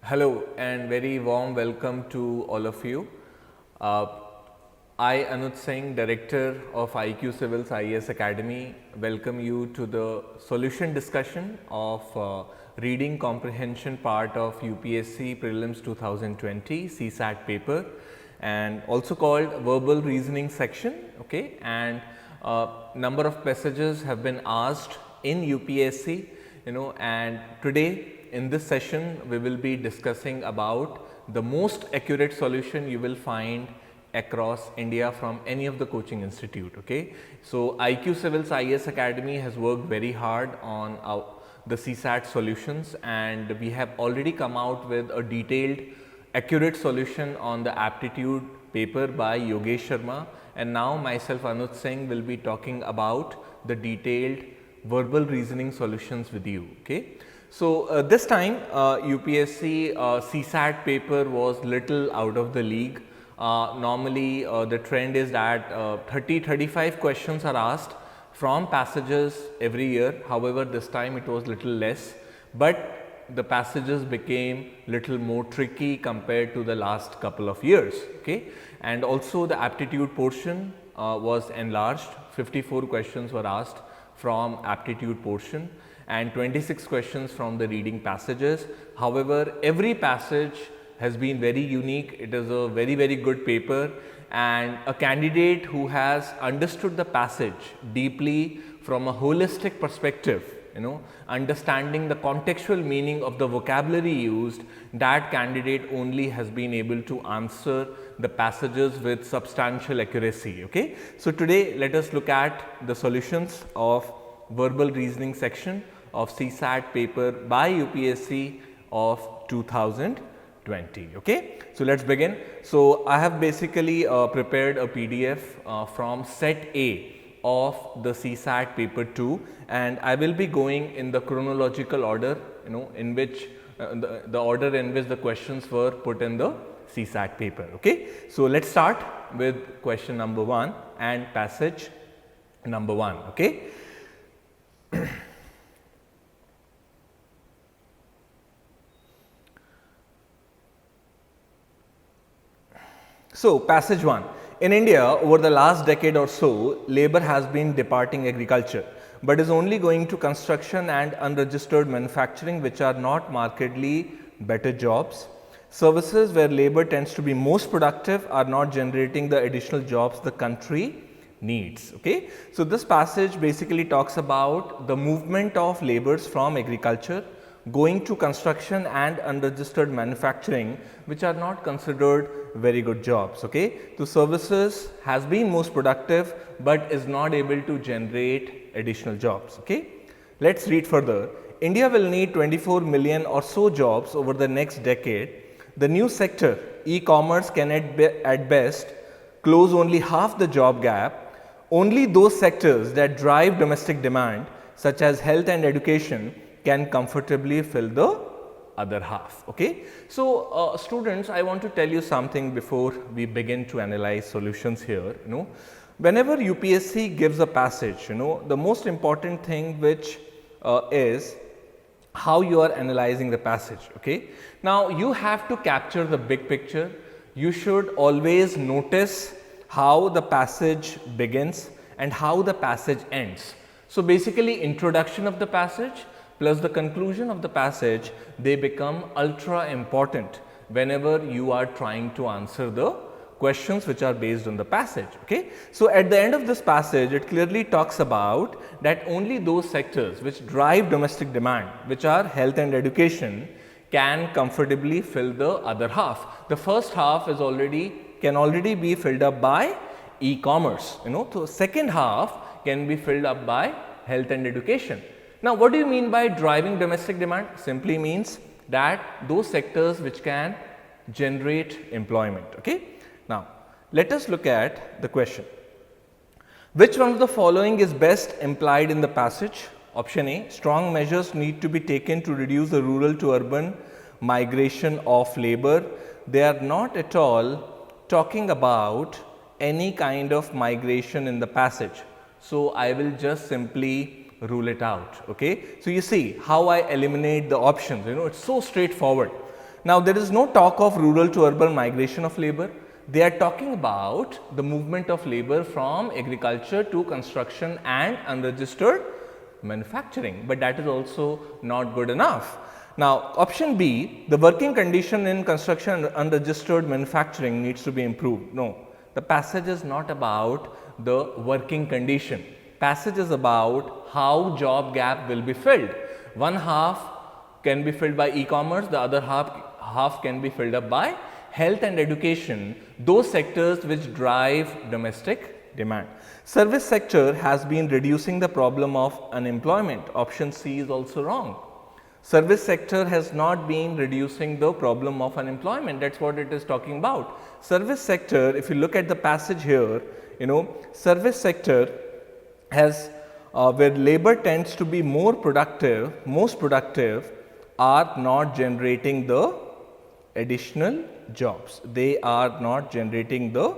Hello and very warm welcome to all of you. I, Anuj Singh, Director of IQCivils IAS Academy, welcome you to the solution discussion of reading comprehension part of UPSC Prelims 2020 CSAT paper and also called verbal reasoning section. Okay, and number of passages have been asked in UPSC, and today in this session we will be discussing about the most accurate solution you will find across India from any of the coaching institute. Okay, so IQCivils IAS Academy has worked very hard on the CSAT solutions, and we have already come out with a detailed accurate solution on the aptitude paper by Yogesh Sharma, and now myself Anuj Singh will be talking about the detailed verbal reasoning solutions with you. Okay, so this time UPSC CSAT paper was little out of the league. Normally the trend is that 30-35 questions are asked from passages every year. However, this time it was little less, but the passages became little more tricky compared to the last couple of years. Okay, and also the aptitude portion was enlarged. 54 questions were asked from aptitude portion and 26 questions from the reading passages. However, every passage has been very unique. It is a very good paper, and a candidate who has understood the passage deeply from a holistic perspective, understanding the contextual meaning of the vocabulary used, that candidate only has been able to answer the passages with substantial accuracy. Okay, so today let us look at the solutions of verbal reasoning section of CSAT paper by UPSC of 2020. Okay, so let's begin. So I have basically prepared a PDF from set A of the CSAT paper 2, and I will be going in the chronological order, in which the order in which the questions were put in the CSAT paper. Okay, so let's start with question number 1 and passage number 1. Okay. So, passage 1. In India, over the last decade or so, labor has been departing agriculture, but is only going to construction and unregistered manufacturing, which are not markedly better jobs. Services where labor tends to be most productive are not generating the additional jobs the country needs. Okay, so this passage basically talks about the movement of laborers from agriculture going to construction and unregistered manufacturing, which are not considered very good jobs. Okay, so services has been most productive but is not able to generate additional jobs. Okay, let's read further. India will need 24 million or so jobs over the next decade. The new sector, e-commerce, can at best close only half the job gap. Only those sectors that drive domestic demand, such as health and education, can comfortably fill the other half. Okay, so students, I want to tell you something before we begin to analyze solutions here. Whenever UPSC gives a passage, the most important thing which is how you are analyzing the passage. Okay, now you have to capture the big picture. You should always notice how the passage begins and how the passage ends. So basically, introduction of the passage plus the conclusion of the passage, they become ultra important whenever you are trying to answer the questions which are based on the passage. Okay, so at the end of this passage, it clearly talks about that only those sectors which drive domestic demand, which are health and education, can comfortably fill the other half. The first half can already be filled up by e-commerce. So second half can be filled up by health and education. Now, what do you mean by driving domestic demand? Simply means that those sectors which can generate employment. Okay. Now, let us look at the question. Which one of the following is best implied in the passage? Option A, strong measures need to be taken to reduce the rural to urban migration of labor. They are not at all talking about any kind of migration in the passage. So, I will just simply rule it out. Okay, so you see how I eliminate the options. It's so straightforward. Now, there is no talk of rural to urban migration of labor. They are talking about the movement of labor from agriculture to construction and unregistered manufacturing, but that is also not good enough. Now, option B, the working condition in construction and unregistered manufacturing needs to be improved. No, the passage is not about the working condition. Passage is about how job gap will be filled. One half can be filled by e-commerce, the other half can be filled up by health and education, those sectors which drive domestic demand. Service sector has been reducing the problem of unemployment. Option C is also wrong. Service sector has not been reducing the problem of unemployment. That's what it is talking about. Service sector, if you look at the passage here, service sector has where labor tends to be more productive, most productive, are not generating the additional jobs. They are not generating the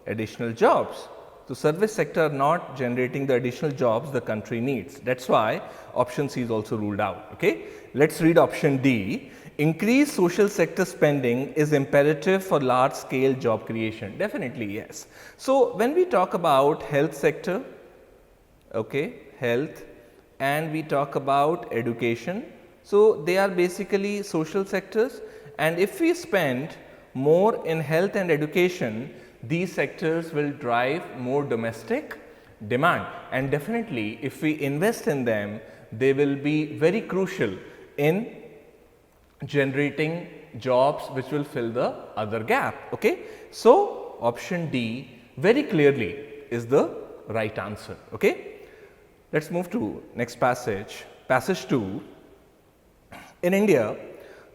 additional jobs. So, service sector are not generating the additional jobs the country needs. That is why option C is also ruled out. Okay? Let us read option D. Increased social sector spending is imperative for large scale job creation. Definitely yes. So, when we talk about health sector, okay, health, and we talk about education, so they are basically social sectors, and if we spend more in health and education, these sectors will drive more domestic demand, and definitely if we invest in them, they will be very crucial in generating jobs which will fill the other gap. Okay? So, option D very clearly is the right answer. Okay? Let us move to next passage, passage 2. In India,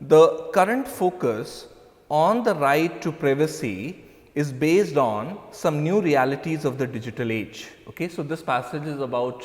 the current focus on the right to privacy is based on some new realities of the digital age. Okay? So, this passage is about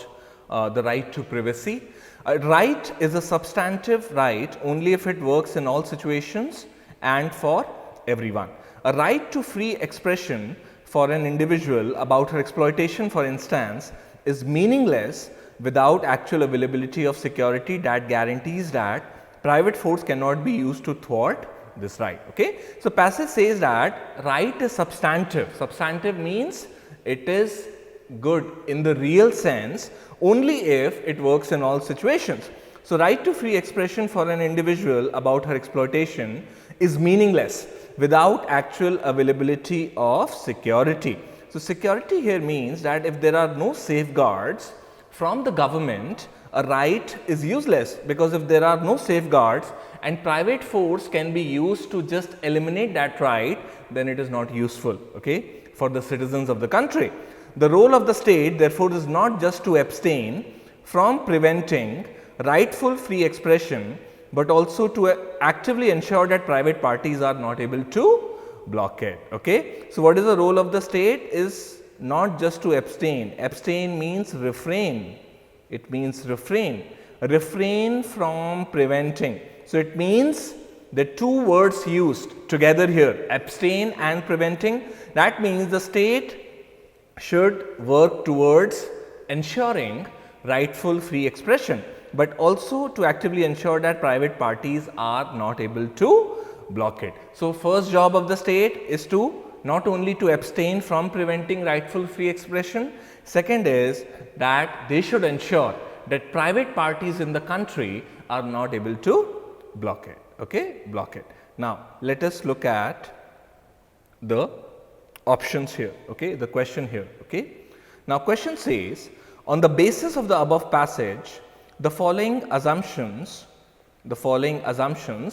the right to privacy. A right is a substantive right only if it works in all situations and for everyone. A right to free expression for an individual about her exploitation, for instance, is meaningless without actual availability of security that guarantees that private force cannot be used to thwart this right. Okay? So, passage says that right is substantive. Substantive means it is good in the real sense only if it works in all situations. So, right to free expression for an individual about her exploitation is meaningless without actual availability of security. So, security here means that if there are no safeguards from the government, a right is useless, because if there are no safeguards and private force can be used to just eliminate that right, then it is not useful, okay, for the citizens of the country. The role of the state therefore is not just to abstain from preventing rightful free expression, but also to actively ensure that private parties are not able to block it. Okay? So, what is the role of the state is not just to abstain. Abstain means refrain. It means refrain. Refrain from preventing. So, it means the two words used together here, abstain and preventing. That means the state should work towards ensuring rightful free expression, but also to actively ensure that private parties are not able to block it. So, first job of the state is to not only to abstain from preventing rightful free expression, second is that they should ensure that private parties in the country are not able to block it. Okay? Block it. Now, let us look at the options here, okay, the question here. Okay. Now, question says, on the basis of the above passage, the following assumptions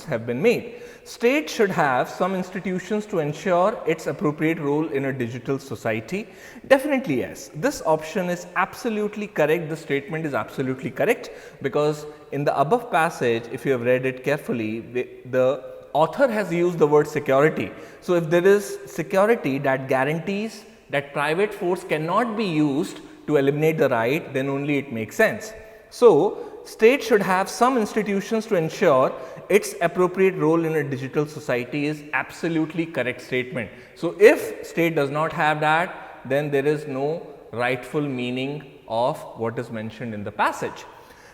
have been made. State should have some institutions to ensure its appropriate role in a digital society. Definitely yes, this option is absolutely correct. The statement is absolutely correct, because in the above passage, if you have read it carefully, the author has used the word security. So, if there is security that guarantees that private force cannot be used to eliminate the right, then only it makes sense. So, state should have some institutions to ensure its appropriate role in a digital society is absolutely correct statement. So, if state does not have that, then there is no rightful meaning of what is mentioned in the passage.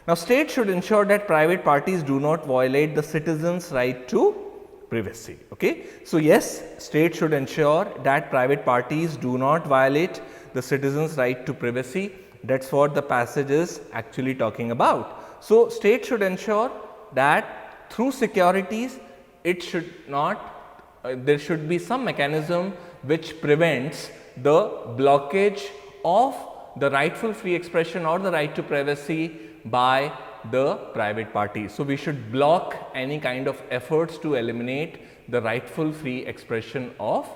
Now, state should ensure that private parties do not violate the citizens' right to privacy. Okay? So, yes, state should ensure that private parties do not violate the citizens' right to privacy. That is what the passage is actually talking about. So, state should ensure that through securities it should not there should be some mechanism which prevents the blockage of the rightful free expression or the right to privacy by the private parties. So, we should block any kind of efforts to eliminate the rightful free expression of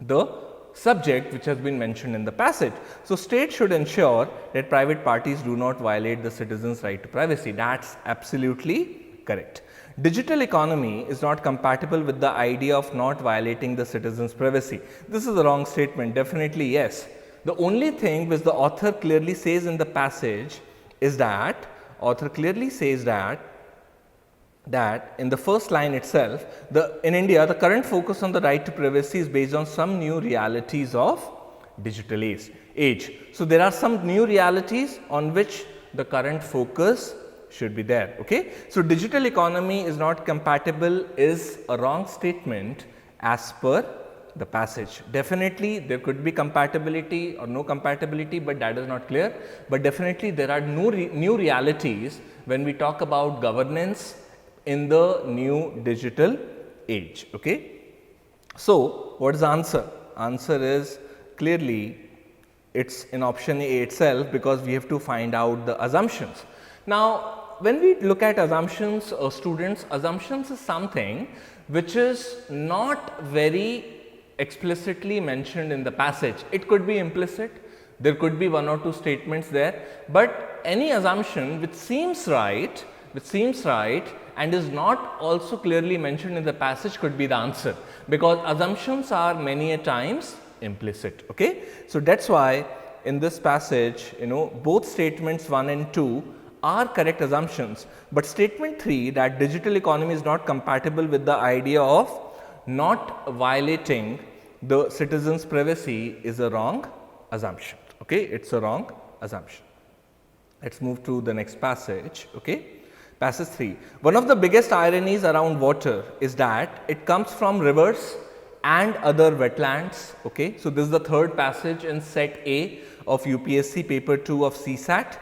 the subject which has been mentioned in the passage. So, state should ensure that private parties do not violate the citizens' right to privacy. That is absolutely correct. Digital economy is not compatible with the idea of not violating the citizens' privacy. This is a wrong statement, definitely yes. The only thing which the author clearly says in the passage is that that in the first line itself, in India the current focus on the right to privacy is based on some new realities of digital age. So, there are some new realities on which the current focus should be there. Okay? So, digital economy is not compatible is a wrong statement as per the passage. Definitely there could be compatibility or no compatibility, but that is not clear, but definitely there are new realities when we talk about governance in the new digital age. Okay? So, what is the answer? Answer is clearly it is in option A itself, because we have to find out the assumptions. Now, when we look at assumptions, students, assumptions is something which is not very explicitly mentioned in the passage. It could be implicit, there could be one or two statements there, but any assumption which seems right and is not also clearly mentioned in the passage could be the answer, because assumptions are many a times implicit. Okay? So, that is why in this passage, both statements 1 and 2 are correct assumptions, but statement 3, that digital economy is not compatible with the idea of not violating the citizens' privacy, is a wrong assumption. Okay? It is a wrong assumption. Let us move to the next passage. Okay? Passage 3. One of the biggest ironies around water is that it comes from rivers and other wetlands. Okay? So, this is the third passage in set A of UPSC paper 2 of CSAT.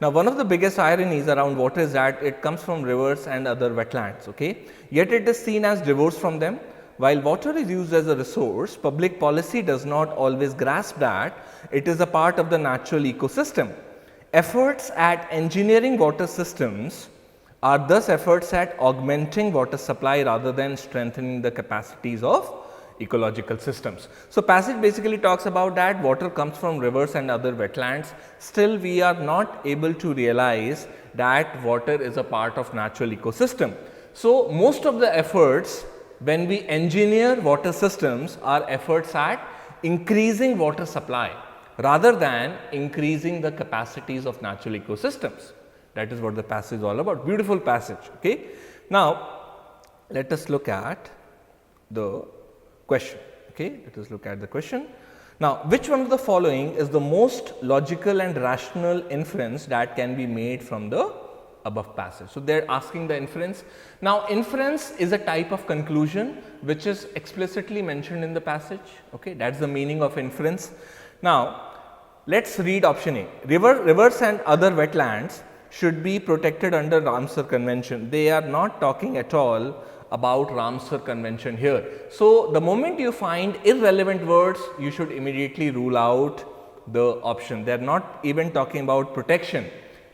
Now, one of the biggest ironies around water is that it comes from rivers and other wetlands. Okay? Yet it is seen as divorced from them. While water is used as a resource, public policy does not always grasp that it is a part of the natural ecosystem. Efforts at engineering water systems are thus efforts at augmenting water supply rather than strengthening the capacities of ecological systems. So, passage basically talks about that water comes from rivers and other wetlands. Still, we are not able to realize that water is a part of natural ecosystem. So, most of the efforts when we engineer water systems are efforts at increasing water supply rather than increasing the capacities of natural ecosystems. That is what the passage is all about. Beautiful passage. Okay? Now, let us look at the question. Okay? Let us look at the question. Now, which one of the following is the most logical and rational inference that can be made from the above passage? So, they are asking the inference. Now, inference is a type of conclusion which is explicitly mentioned in the passage. Okay? That is the meaning of inference. Now, let us read option A. Rivers and other wetlands should be protected under Ramsar Convention. They are not talking at all about Ramsar Convention here. So, the moment you find irrelevant words, you should immediately rule out the option. They are not even talking about protection.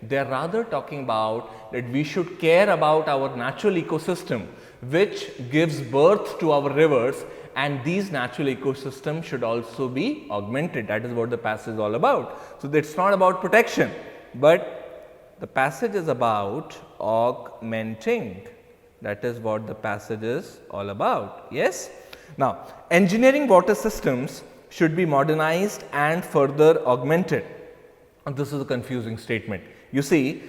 They are rather talking about that we should care about our natural ecosystem which gives birth to our rivers, and these natural ecosystems should also be augmented. That is what the passage is all about. So, it is not about protection, but the passage is about augmenting. That is what the passage is all about. Yes? Now, engineering water systems should be modernized and further augmented. And this is a confusing statement. You see,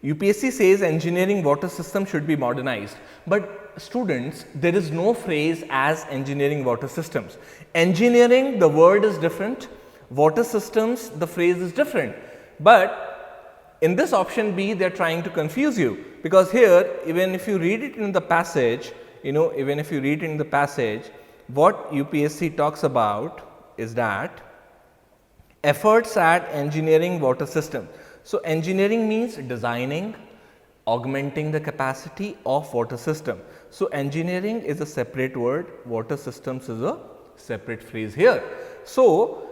UPSC says engineering water system should be modernized, but students, there is no phrase as engineering water systems. Engineering, the word is different, water systems, the phrase is different, but in this option B, they are trying to confuse you, because here even if you read it in the passage, even if you read in the passage, what UPSC talks about is that efforts at engineering water system. So, engineering means designing, augmenting the capacity of water system. So, engineering is a separate word, water systems is a separate phrase here. So,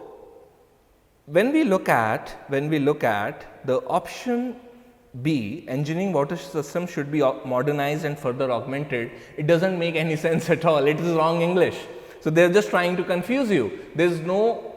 when we look at the option B, engineering water system should be modernized and further augmented, it does not make any sense at all, it is wrong English. So, they are just trying to confuse you. There is no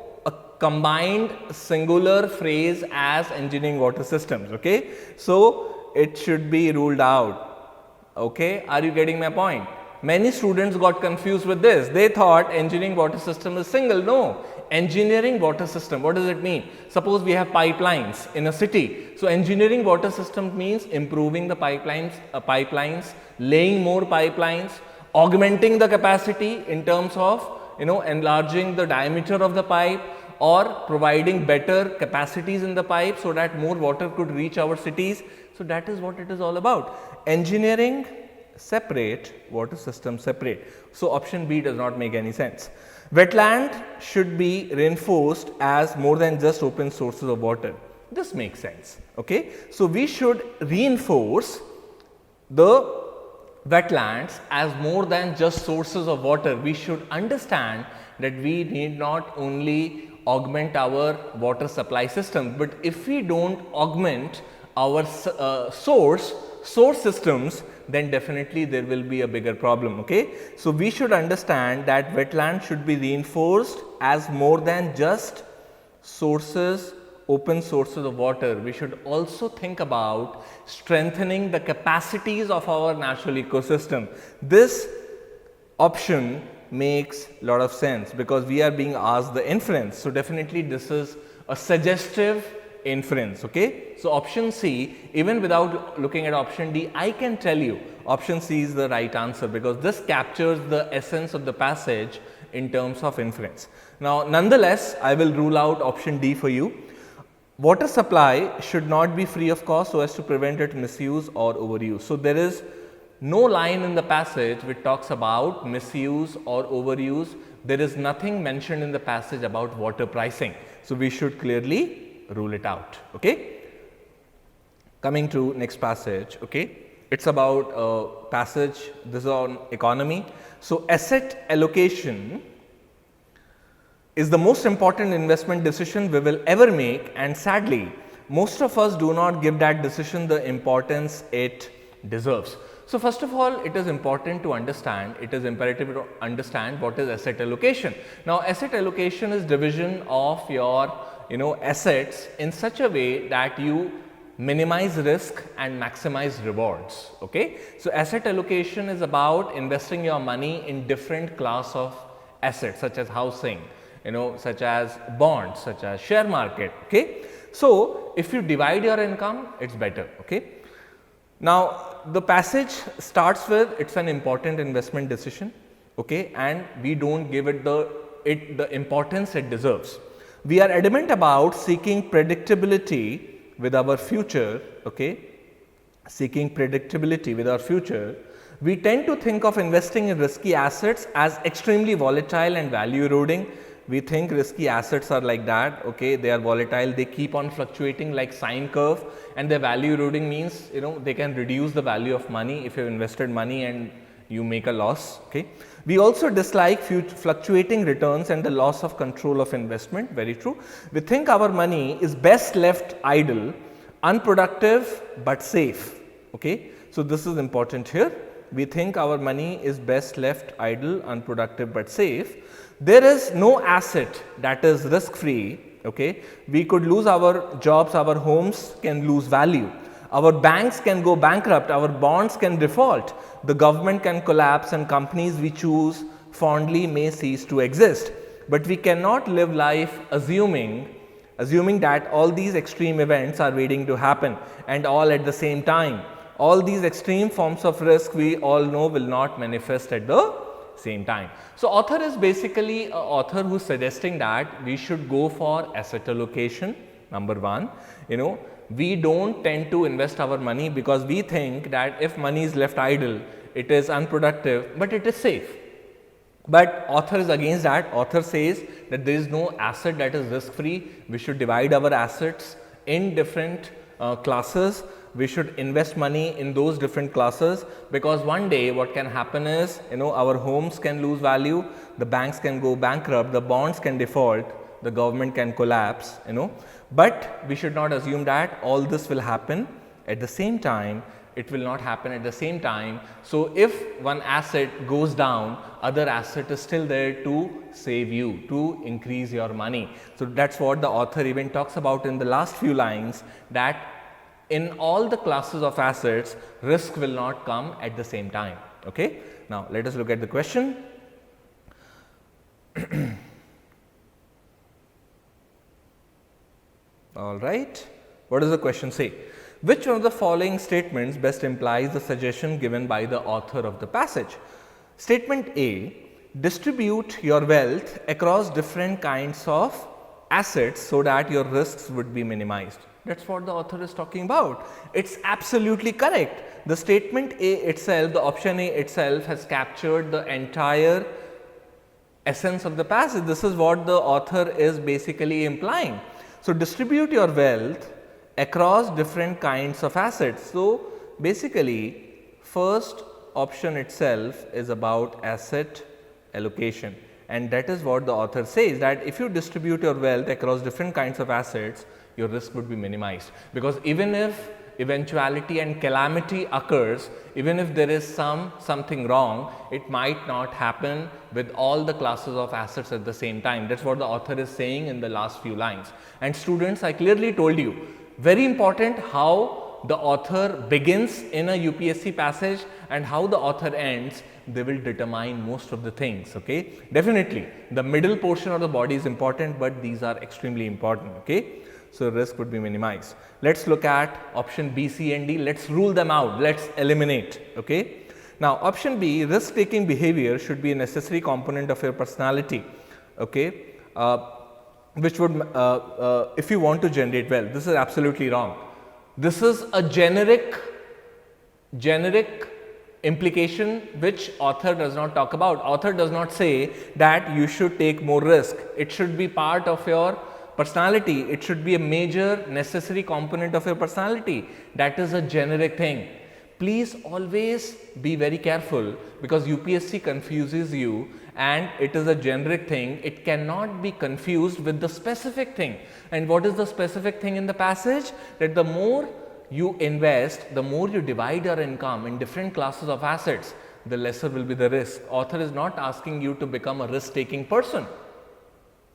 combined singular phrase as engineering water systems. Okay? So, it should be ruled out. Okay? Are you getting my point? Many students got confused with this. They thought engineering water system is single. No. Engineering water system, what does it mean? Suppose we have pipelines in a city. So, engineering water system means improving the pipelines, laying more pipelines, augmenting the capacity in terms of enlarging the diameter of the pipe, or providing better capacities in the pipe so that more water could reach our cities. So, that is what it is all about. Engineering separate, water system separate. So, option B does not make any sense. Wetland should be reinforced as more than just open sources of water. This makes sense. Okay? So, we should reinforce the wetlands as more than just sources of water. We should understand that we need not only augment our water supply system, but if we do not augment our source systems, then definitely there will be a bigger problem. Okay? So, we should understand that wetland should be reinforced as more than just sources, open sources of water. We should also think about strengthening the capacities of our natural ecosystem. This option makes a lot of sense because we are being asked the inference. So, definitely this is a suggestive inference. Okay? So, option C, even without looking at option D, I can tell you option C is the right answer because this captures the essence of the passage in terms of inference. Now, nonetheless, I will rule out option D for you. Water supply should not be free of cost so as to prevent its misuse or overuse. So, there is no line in the passage which talks about misuse or overuse. There is nothing mentioned in the passage about water pricing. So, we should clearly rule it out. Okay? Coming to next passage. Okay? It is about passage, this is on economy. So, asset allocation is the most important investment decision we will ever make, and sadly most of us do not give that decision the importance it deserves. So, first of all, it is important to understand, it is imperative to understand what is asset allocation. Now, asset allocation is division of your assets in such a way that you minimize risk and maximize rewards. Okay? So, asset allocation is about investing your money in different class of assets such as housing, such as bonds, such as share market. Okay? So, if you divide your income, it is better. Okay? Now, the passage starts with it is an important investment decision, okay, and we do not give it the importance it deserves. We are adamant about seeking predictability with our future, okay, seeking predictability with our future. We tend to think of investing in risky assets as extremely volatile and value eroding. We think risky assets are like that, okay, they are volatile, they keep on fluctuating like sine curve, and their value eroding means they can reduce the value of money if you have invested money and you make a loss. Okay. We also dislike fluctuating returns and the loss of control of investment, very true. We think our money is best left idle, unproductive but safe. Okay. So, this is important here. We think our money is best left idle, unproductive but safe. There is no asset that is risk free. Okay. We could lose our jobs, our homes can lose value, our banks can go bankrupt, our bonds can default, the government can collapse, and companies we choose fondly may cease to exist. But we cannot live life assuming that all these extreme events are waiting to happen and all at the same time. All these extreme forms of risk we all know will not manifest at the same time. So, author is basically an author who is suggesting that we should go for asset allocation. Number one, we do not tend to invest our money because we think that if money is left idle, it is unproductive, but it is safe. But author is against that. Author says that there is no asset that is risk free. We should divide our assets in different classes. We should invest money in those different classes, because one day what can happen is, our homes can lose value, the banks can go bankrupt, the bonds can default, the government can collapse, but we should not assume that all this will happen at the same time. It will not happen at the same time. So if one asset goes down, other asset is still there to save you, to increase your money. So that's what the author even talks about in the last few lines, that in all the classes of assets, risk will not come at the same time. Okay. Now let us look at the question. All right. What does the question say? Which one of the following statements best implies the suggestion given by the author of the passage? Statement A: distribute your wealth across different kinds of assets so that your risks would be minimized. That's what the author is talking about. It's absolutely correct. The statement A itself, the option A itself, has captured the entire essence of the passage. This is what the author is basically implying. So, distribute your wealth across different kinds of assets. So, basically first option itself is about asset allocation, and that is what the author says, that if you distribute your wealth across different kinds of assets, your risk would be minimized, because even if eventuality and calamity occurs, even if there is something wrong, it might not happen with all the classes of assets at the same time. That's what the author is saying in the last few lines. And students, I clearly told you, very important how the author begins in a UPSC passage and how the author ends. They will determine most of the things. Okay, definitely the middle portion of the body is important, but these are extremely important. Okay, so risk would be minimized. Let's look at option B, C and D. Let's rule them out. Let's eliminate. Okay, now option B, risk taking behavior should be a necessary component of your personality. Okay, which would if you want to generate wealth. This is absolutely wrong. This is a generic implication which author does not talk about. Author does not say that you should take more risk. It should be part of your personality. It should be a major necessary component of your personality. That is a generic thing. Please always be very careful, because UPSC confuses you and it is a generic thing. It cannot be confused with the specific thing. And what is the specific thing in the passage? That the more you invest, the more you divide your income in different classes of assets, the lesser will be the risk. Author is not asking you to become a risk taking person.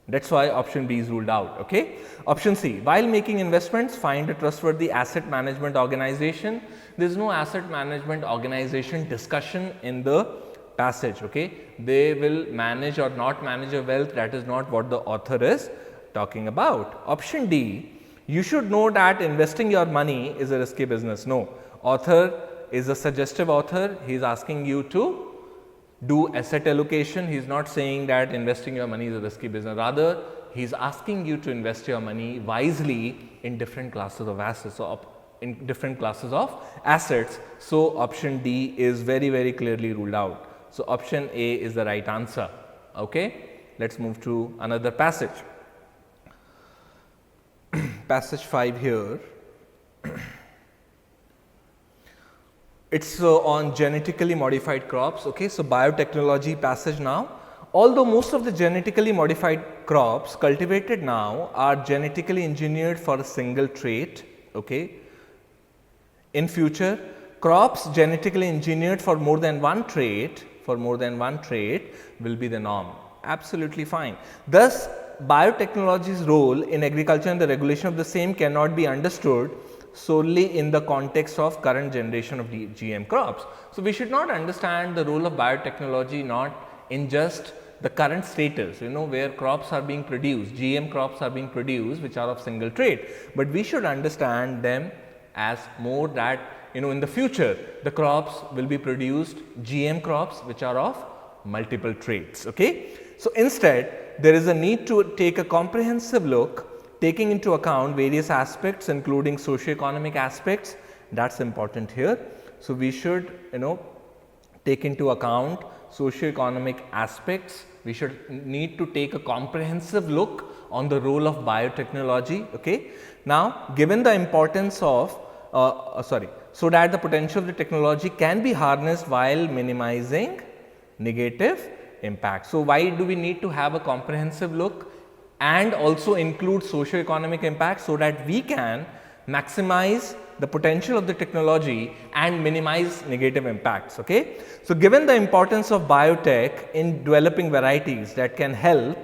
That's why option B is ruled out. Okay. Option C, while making investments, find a trustworthy asset management organization. There is no asset management organization discussion in the passage. Okay, they will manage or not manage your wealth. That is not what the author is talking about. Option D, you should know that investing your money is a risky business. No, author is a suggestive author. He is asking you to do asset allocation. He is not saying that investing your money is a risky business. Rather, he is asking you to invest your money wisely in different classes of assets. So, in different classes of assets. So, option D is very, very clearly ruled out. So, option A is the right answer. Okay. Let's move to another passage. Passage 5 here. It's on genetically modified crops. Okay, so biotechnology passage now. Although most of the genetically modified crops cultivated now are genetically engineered for a single trait. Okay, in future, crops genetically engineered for more than one trait will be the norm. Absolutely fine. Thus, biotechnology's role in agriculture and the regulation of the same cannot be understood solely in the context of current generation of GM crops. So, we should not understand the role of biotechnology not in just the current status, where crops are being produced, GM crops are being produced which are of single trait, but we should understand them as more that in the future the crops will be produced, GM crops which are of multiple traits. Okay? So, instead there is a need to take a comprehensive look, taking into account various aspects including socio-economic aspects. That's important here. So, we should take into account socio-economic aspects. We should need to take a comprehensive look on the role of biotechnology. Okay. Now, given the importance of so that the potential of the technology can be harnessed while minimizing negative impact. So, why do we need to have a comprehensive look and also include socio-economic impact, so that we can maximize the potential of the technology and minimize negative impacts. Okay. So, given the importance of biotech in developing varieties that can help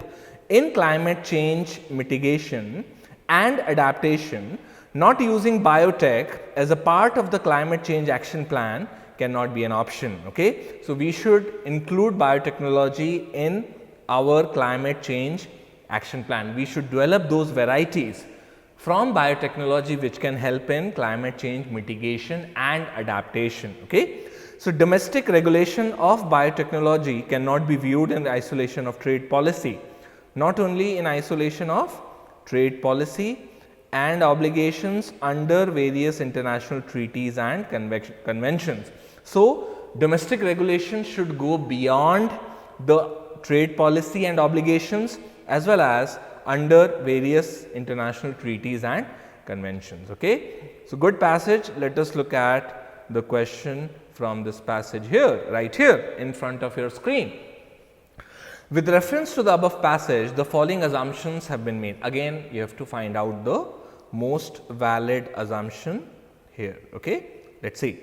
in climate change mitigation and adaptation, not using biotech as a part of the climate change action plan cannot be an option. Okay. So, we should include biotechnology in our climate change action plan. We should develop those varieties from biotechnology which can help in climate change mitigation and adaptation. Okay. So, domestic regulation of biotechnology cannot be viewed in isolation of trade policy, not only in isolation of trade policy and obligations under various international treaties and conventions. So, domestic regulation should go beyond the trade policy and obligations as well as under various international treaties and conventions. Okay. So, good passage. Let us look at the question from this passage here, right here in front of your screen. With reference to the above passage, the following assumptions have been made. Again, you have to find out the most valid assumption here. Okay. Let us see.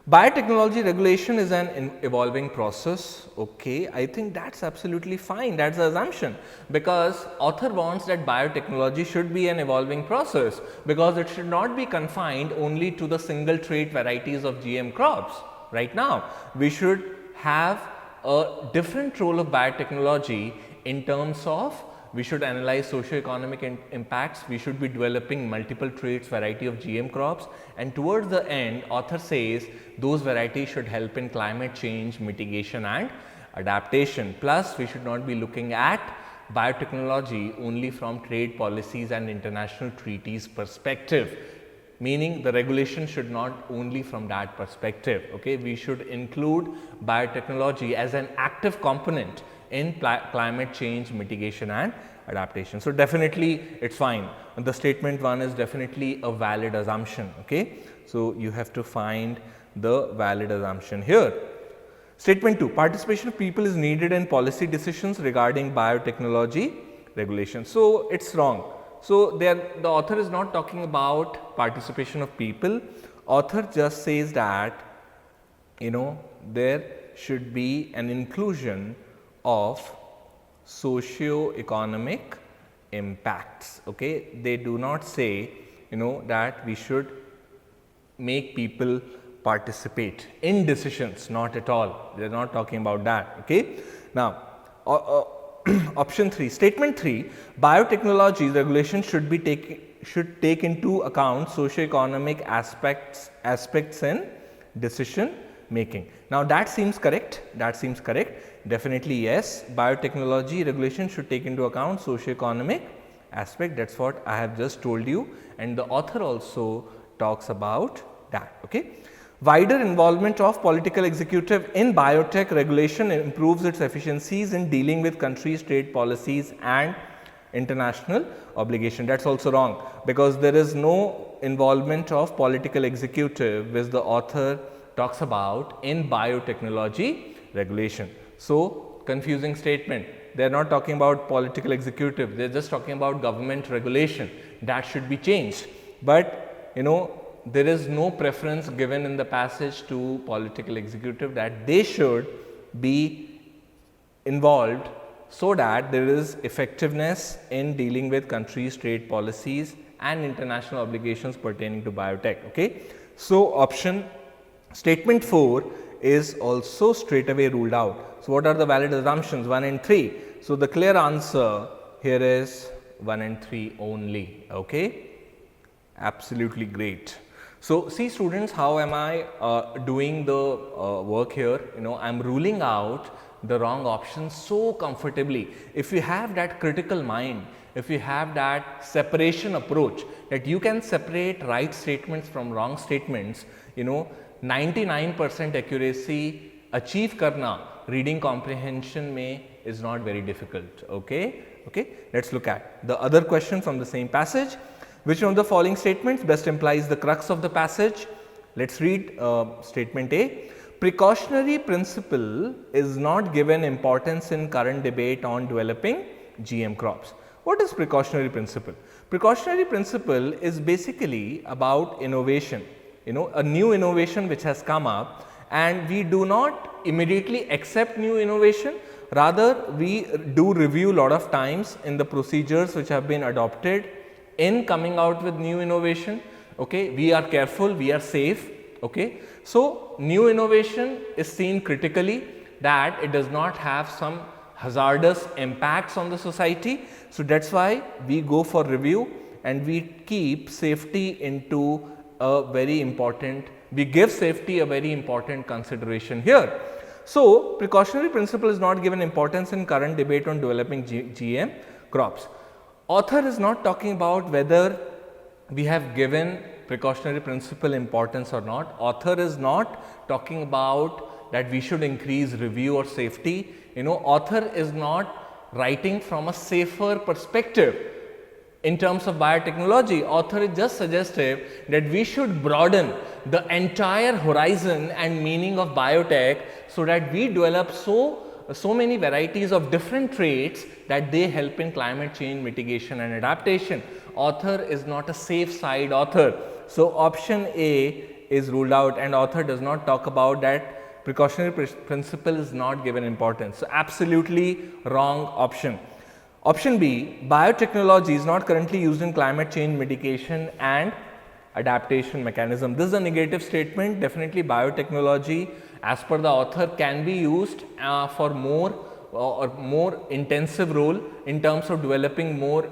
Biotechnology regulation is an evolving process. Okay, I think that's absolutely fine. That's the assumption, because author wants that biotechnology should be an evolving process, because it should not be confined only to the single trait varieties of GM crops. Right now, we should have a different role of biotechnology in terms of we should analyze socio-economic impacts, we should be developing multiple traits variety of GM crops, and towards the end author says those varieties should help in climate change mitigation and adaptation. Plus, we should not be looking at biotechnology only from trade policies and international treaties perspective, meaning the regulation should not only from that perspective. Okay, we should include biotechnology as an active component in climate change mitigation and adaptation. So, definitely it is fine. And the statement 1 is definitely a valid assumption. Okay. So, you have to find the valid assumption here. Statement 2, participation of people is needed in policy decisions regarding biotechnology regulation. So, it is wrong. So, the author is not talking about participation of people. Author just says that there should be an inclusion of socio-economic impacts. Okay. They do not say that we should make people participate in decisions, not at all. They are not talking about that. Okay. Now, option 3, statement 3, biotechnology regulation should take into account socio-economic aspects in decision making. Now, that seems correct. Definitely yes, biotechnology regulation should take into account socio-economic aspect. That is what I have just told you, and the author also talks about that. Okay. Wider involvement of political executive in biotech regulation improves its efficiencies in dealing with countries' trade policies and international obligation. That is also wrong, because there is no involvement of political executive which the author talks about in biotechnology regulation. So, confusing statement. They are not talking about political executive, they are just talking about government regulation. That should be changed, but there is no preference given in the passage to political executive that they should be involved, so that there is effectiveness in dealing with countries' trade policies and international obligations pertaining to biotech. Okay. So, option statement 4 is also straight away ruled out. So, what are the valid assumptions 1 and 3? So, the clear answer here is 1 and 3 only. Okay. Absolutely great. So, see students, how am I doing the work here? I am ruling out the wrong options so comfortably. If you have that critical mind, if you have that separation approach, that you can separate right statements from wrong statements, 99% accuracy achieve karna reading comprehension में is not very difficult. Okay, let's look at the other question from the same passage. Which one of the following statements best implies the crux of the passage? Let's read statement A. Precautionary principle is not given importance in current debate on developing GM crops. What is precautionary principle? Precautionary principle is basically about innovation, a new innovation which has come up, and we do not immediately accept new innovation, rather we do review lot of times in the procedures which have been adopted in coming out with new innovation. Okay, we are careful, we are safe. Okay, so new innovation is seen critically, that it does not have some hazardous impacts on the society. So that's why we go for review and we keep safety into a very important, we give safety a very important consideration here. So precautionary principle is not given importance in current debate on developing GM crops. Author is not talking about whether we have given precautionary principle importance or not. Author is not talking about that we should increase review or safety. Author is not writing from a safer perspective in terms of biotechnology. Author is just suggestive that we should broaden the entire horizon and meaning of biotech, so that we develop so many varieties of different traits that they help in climate change mitigation and adaptation. Author is not a safe side author. So option A is ruled out, and author does not talk about that precautionary principle is not given importance. So absolutely wrong option. Option B, biotechnology is not currently used in climate change mitigation and adaptation mechanism. This is a negative statement. Definitely biotechnology, as per the author, can be used for more intensive role in terms of developing more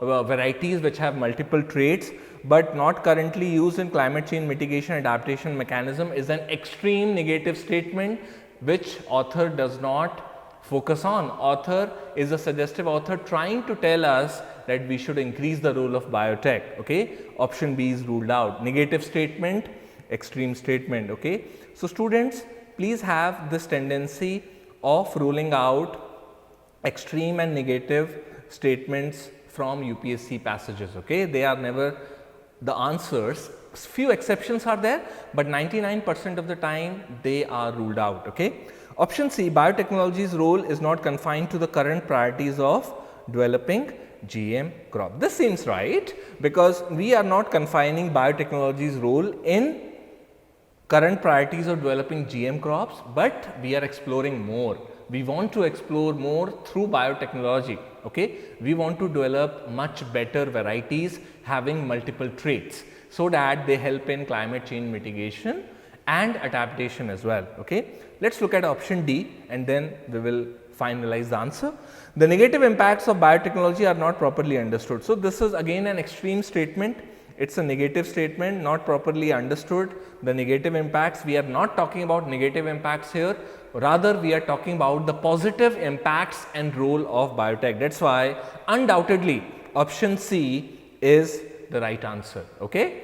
varieties which have multiple traits, but not currently used in climate change mitigation adaptation mechanism is an extreme negative statement which author does not focus on. Author is a suggestive author trying to tell us that we should increase the role of biotech. Okay, option B is ruled out. Negative statement, extreme statement. Okay, so students, please have this tendency of ruling out extreme and negative statements from UPSC passages. Okay, they are never the answers. Few exceptions are there, but 99% of the time they are ruled out. Okay. Option C, biotechnology's role is not confined to the current priorities of developing GM crop. This seems right, because we are not confining biotechnology's role in current priorities of developing GM crops, but we are exploring more. We want to explore more through biotechnology. Okay, we want to develop much better varieties having multiple traits, so that they help in climate change mitigation and adaptation as well. Okay, let's look at option D and then we will finalize the answer. The negative impacts of biotechnology are not properly understood. So this is again an extreme statement. It's a negative statement, not properly understood. The negative impacts, we are not talking about negative impacts here, rather we are talking about the positive impacts and role of biotech. That's why undoubtedly option C is the right answer. Okay,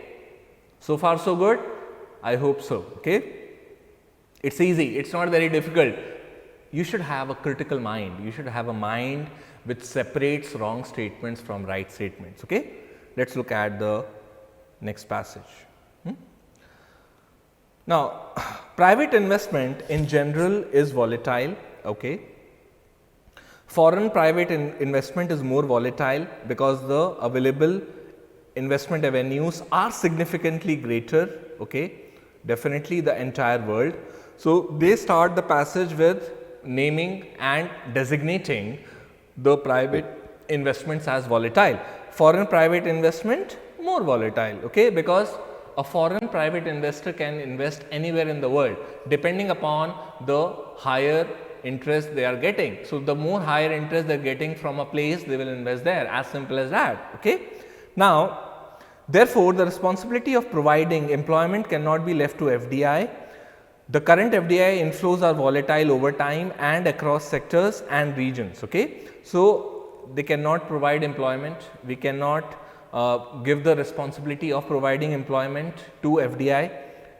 so far so good, I hope so. Okay, it's easy, it's not very difficult. You should have a critical mind, you should have a mind which separates wrong statements from right statements. Okay, let's look at the next passage. Now, private investment in general is volatile. Okay, foreign private investment is more volatile because the available investment avenues are significantly greater. Okay, definitely the entire world. So they start the passage with naming and designating the private investments as volatile. Foreign private investment more volatile. Okay, because a foreign private investor can invest anywhere in the world depending upon the higher interest they are getting. So the more higher interest they are getting from a place, they will invest there, as simple as that. Okay. Now, therefore, the responsibility of providing employment cannot be left to FDI. The current FDI inflows are volatile over time and across sectors and regions. Okay. So they cannot provide employment. We cannot give the responsibility of providing employment to FDI.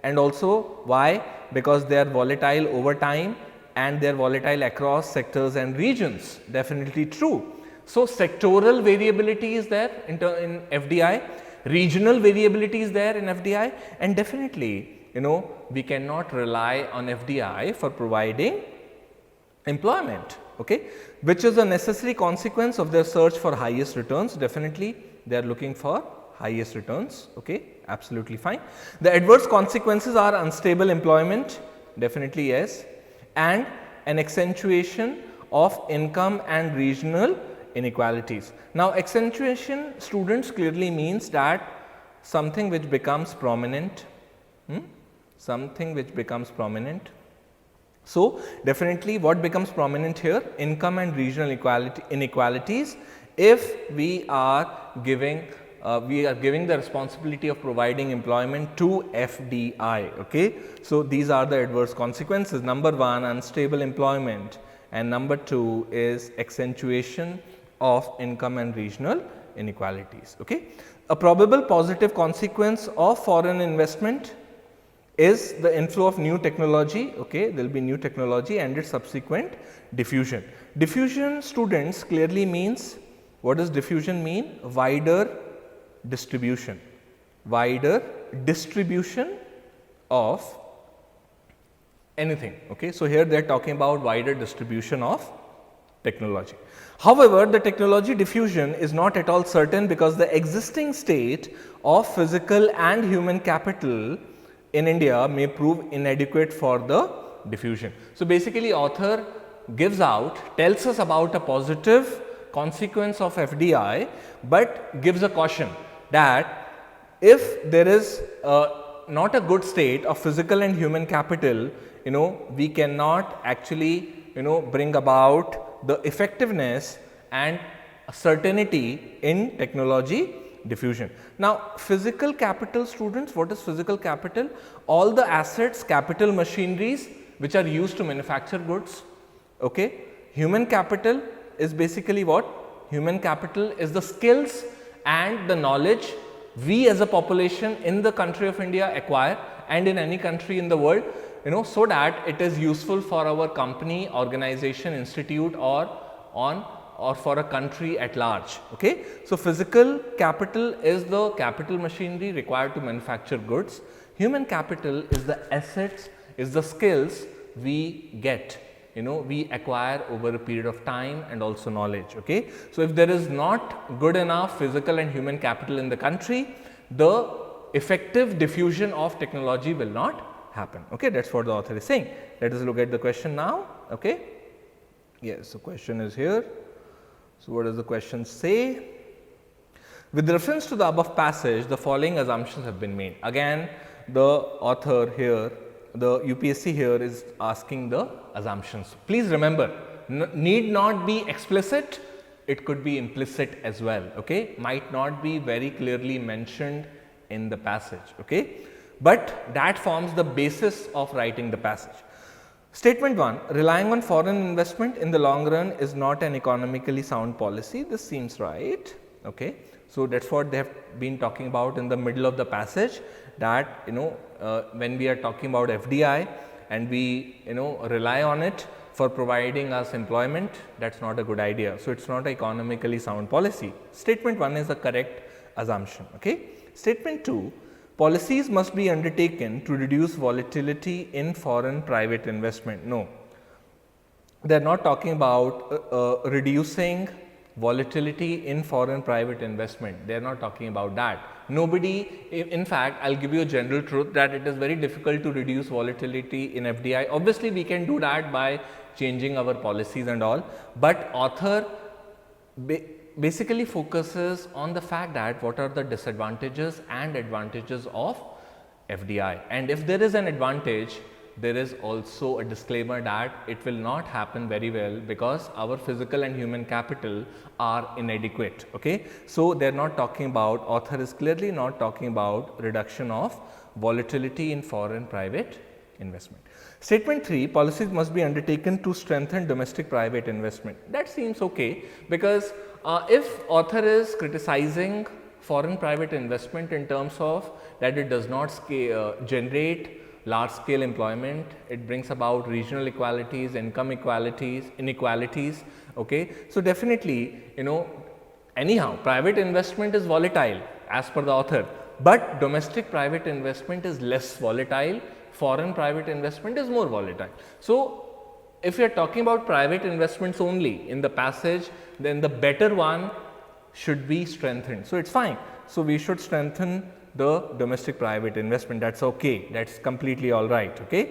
and also why? Because they are volatile over time and they are volatile across sectors and regions, definitely true. So, sectoral variability is there in FDI, regional variability is there in FDI, and definitely we cannot rely on FDI for providing employment, okay, which is a necessary consequence of their search for highest returns. Definitely they are looking for highest returns, okay, absolutely fine. The adverse consequences are unstable employment, definitely yes, and an accentuation of income and regional inequalities. Now, accentuation, students, clearly means that something which becomes prominent, something which becomes prominent. So, definitely what becomes prominent here? Income and regional inequalities. If we are giving the responsibility of providing employment to FDI, okay. So, these are the adverse consequences. Number 1, unstable employment, and number 2 is accentuation of income and regional inequalities, okay. A probable positive consequence of foreign investment is the inflow of new technology, okay. There will be new technology and its subsequent diffusion. Diffusion, students, clearly means, what does diffusion mean? Wider distribution of anything, okay. So, here they are talking about wider distribution of technology. However, the technology diffusion is not at all certain because the existing state of physical and human capital in India may prove inadequate for the diffusion. So, basically author tells us about a positive consequence of FDI, but gives a caution that if there is not a good state of physical and human capital, we cannot actually bring about the effectiveness and certainty in technology diffusion. Now, physical capital, students, what is physical capital? All the assets, capital machineries which are used to manufacture goods, okay. Human capital is basically what? Human capital is the skills and the knowledge we as a population in the country of India acquire and in any country in the world, so that it is useful for our company, organization, institute or for a country at large, okay. So, physical capital is the capital machinery required to manufacture goods. Human capital is the assets, is the skills we get, we acquire over a period of time and also knowledge, okay. So, if there is not good enough physical and human capital in the country, the effective diffusion of technology will not happen, okay. That is what the author is saying. Let us look at the question now, okay. Yes, the question is here. So, what does the question say? With reference to the above passage, the following assumptions have been made. Again, the author here, the UPSC here is asking the assumptions. Please remember, need not be explicit, it could be implicit as well, okay. Might not be very clearly mentioned in the passage, okay, but that forms the basis of writing the passage. Statement 1, relying on foreign investment in the long run is not an economically sound policy. This seems right, okay. So, that is what they have been talking about in the middle of the passage, that when we are talking about FDI and we rely on it for providing us employment, that is not a good idea. So, it is not an economically sound policy. Statement 1 is the correct assumption, okay. Statement 2, policies must be undertaken to reduce volatility in foreign private investment. No, they are not talking about reducing volatility in foreign private investment. They are not talking about that. Nobody, in fact, I will give you a general truth that it is very difficult to reduce volatility in FDI. Obviously, we can do that by changing our policies and all, but author basically focuses on the fact that what are the disadvantages and advantages of FDI, and if there is an advantage, there is also a disclaimer that it will not happen very well because our physical and human capital are inadequate, okay. So, they are not talking about, author is clearly not talking about reduction of volatility in foreign private investment. Statement 3, policies must be undertaken to strengthen domestic private investment. That seems okay, because if author is criticizing foreign private investment in terms of that it does not generate large scale employment, it brings about regional equalities, income inequalities. Okay. So, definitely, anyhow private investment is volatile as per the author, but domestic private investment is less volatile, foreign private investment is more volatile. So, if we are talking about private investments only in the passage, then the better one should be strengthened. So, it is fine. So, we should strengthen the domestic private investment, that is okay, that is completely all right. Okay.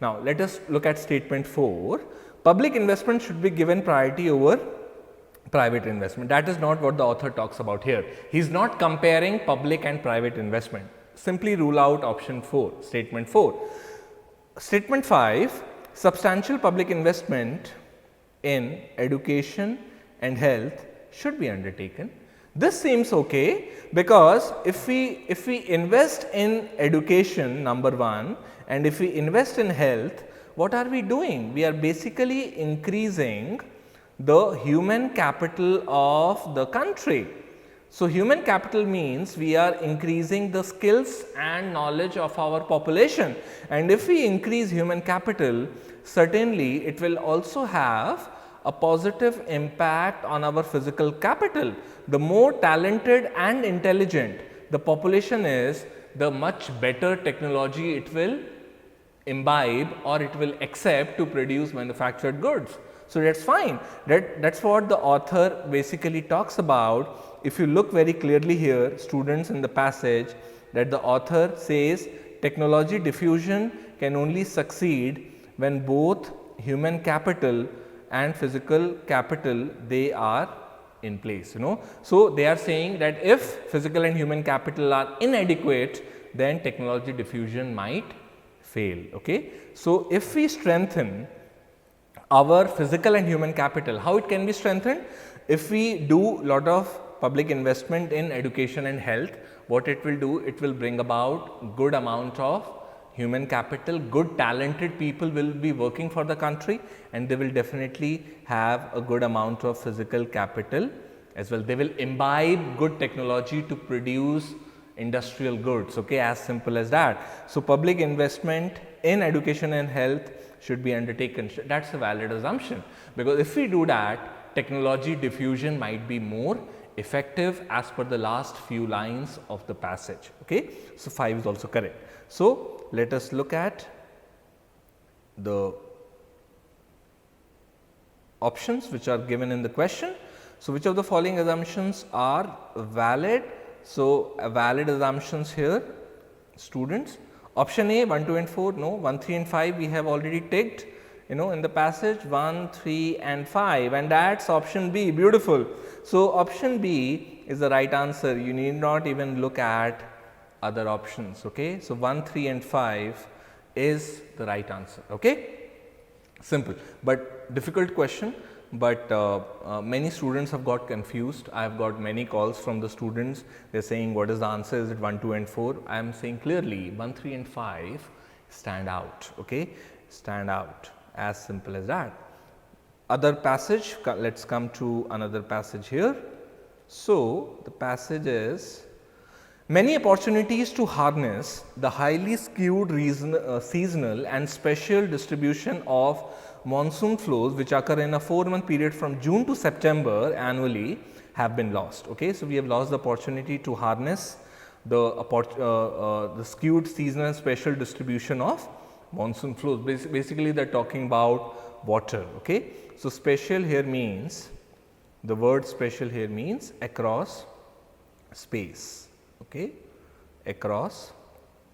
Now, let us look at statement 4. Public investment should be given priority over private investment. That is not what the author talks about here. He is not comparing public and private investment. Simply rule out option 4, statement 4. Statement 5, substantial public investment in education and health should be undertaken. This seems okay, because if we invest in education, number 1, and if we invest in health, what are we doing? We are basically increasing the human capital of the country. So, human capital means we are increasing the skills and knowledge of our population, and if we increase human capital, certainly it will also have a positive impact on our physical capital. The more talented and intelligent the population is, the much better technology it will imbibe or it will accept to produce manufactured goods. So, that is fine, that is what the author basically talks about. If you look very clearly here, students, in the passage, that the author says technology diffusion can only succeed when both human capital and physical capital, they are in place, So, they are saying that if physical and human capital are inadequate, then technology diffusion might fail. Okay. So, if we strengthen our physical and human capital, how it can be strengthened? If we do lot of public investment in education and health, what it will do? It will bring about good amount of human capital, good talented people will be working for the country, and they will definitely have a good amount of physical capital as well. They will imbibe good technology to produce industrial goods, okay, as simple as that. So, public investment in education and health should be undertaken. That is a valid assumption, because if we do that, technology diffusion might be more effective as per the last few lines of the passage. Okay. So, 5 is also correct. So, let us look at the options which are given in the question. So, which of the following assumptions are valid? So, valid assumptions here, students. Option A, 1, 2 and 4, no. 1, 3 and 5 we have already ticked, in the passage, 1, 3 and 5, and that is option B, beautiful. So, option B is the right answer, you need not even look at other options. Okay. So, 1, 3 and 5 is the right answer. Okay. Simple, but difficult question, but many students have got confused. I have got many calls from the students, they are saying what is the answer, is it 1, 2 and 4? I am saying clearly 1, 3 and 5 stand out, okay, stand out, as simple as that. Other passage, let us come to another passage here. So, the passage is, many opportunities to harness the highly skewed seasonal and special distribution of monsoon flows which occur in a 4-month period from June to September annually have been lost. Okay. So, we have lost the opportunity to harness the skewed seasonal and special distribution of monsoon flows. Basically, they are talking about water. Okay. So, special here means, the word special here means across space. Okay, across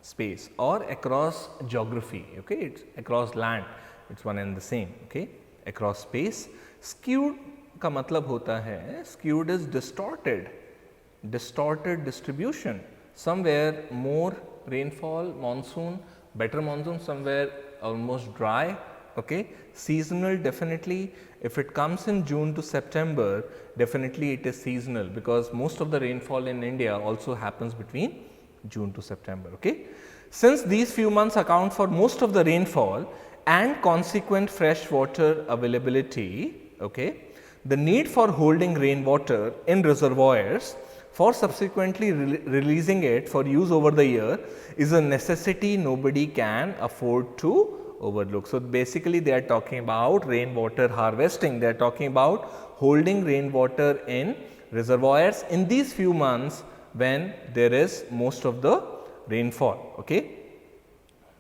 space or across geography. Okay, it is across land, it is one and the same. Okay, across space. Skewed का मतलब होता है, skewed is distorted distribution. Somewhere more rainfall, monsoon, better monsoon, somewhere almost dry. Okay, seasonal, definitely if it comes in June to September, definitely it is seasonal, because most of the rainfall in India also happens between June to September. Okay. Since these few months account for most of the rainfall and consequent fresh water availability, okay, the need for holding rainwater in reservoirs for subsequently releasing it for use over the year is a necessity nobody can afford to overlook. So, basically they are talking about rainwater harvesting, they are talking about holding rainwater in reservoirs in these few months when there is most of the rainfall. Okay.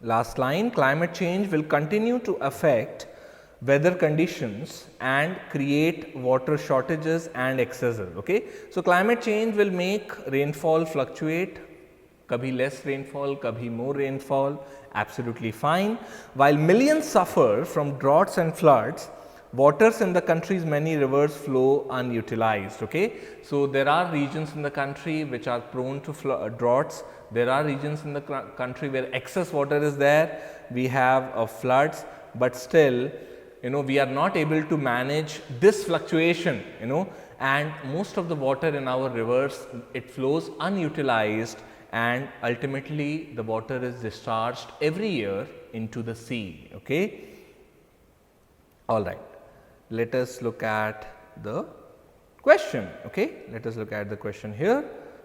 Last line, climate change will continue to affect weather conditions and create water shortages and excesses. Okay. So, climate change will make rainfall fluctuate, kabhi less rainfall, kabhi more rainfall, absolutely fine. While millions suffer from droughts and floods, waters in the country's many rivers flow unutilized. Okay. So, there are regions in the country which are prone to droughts, there are regions in the country where excess water is there, we have floods, but still we are not able to manage this fluctuation, and most of the water in our rivers, it flows unutilized, and ultimately the water is discharged every year into the sea. Okay. All right, let us look at the question. Okay. Let us look at the question here.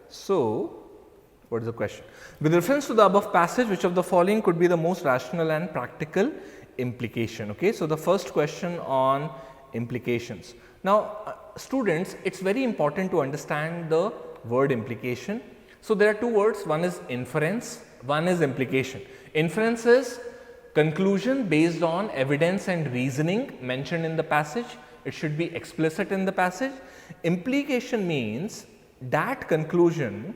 So, what is the question? With reference to the above passage, which of the following could be the most rational and practical implication? Okay. So, the first question on implications. Now, students, it is very important to understand the word implication. So, there are two words, one is inference, one is implication. Inference is conclusion based on evidence and reasoning mentioned in the passage, it should be explicit in the passage. Implication means that conclusion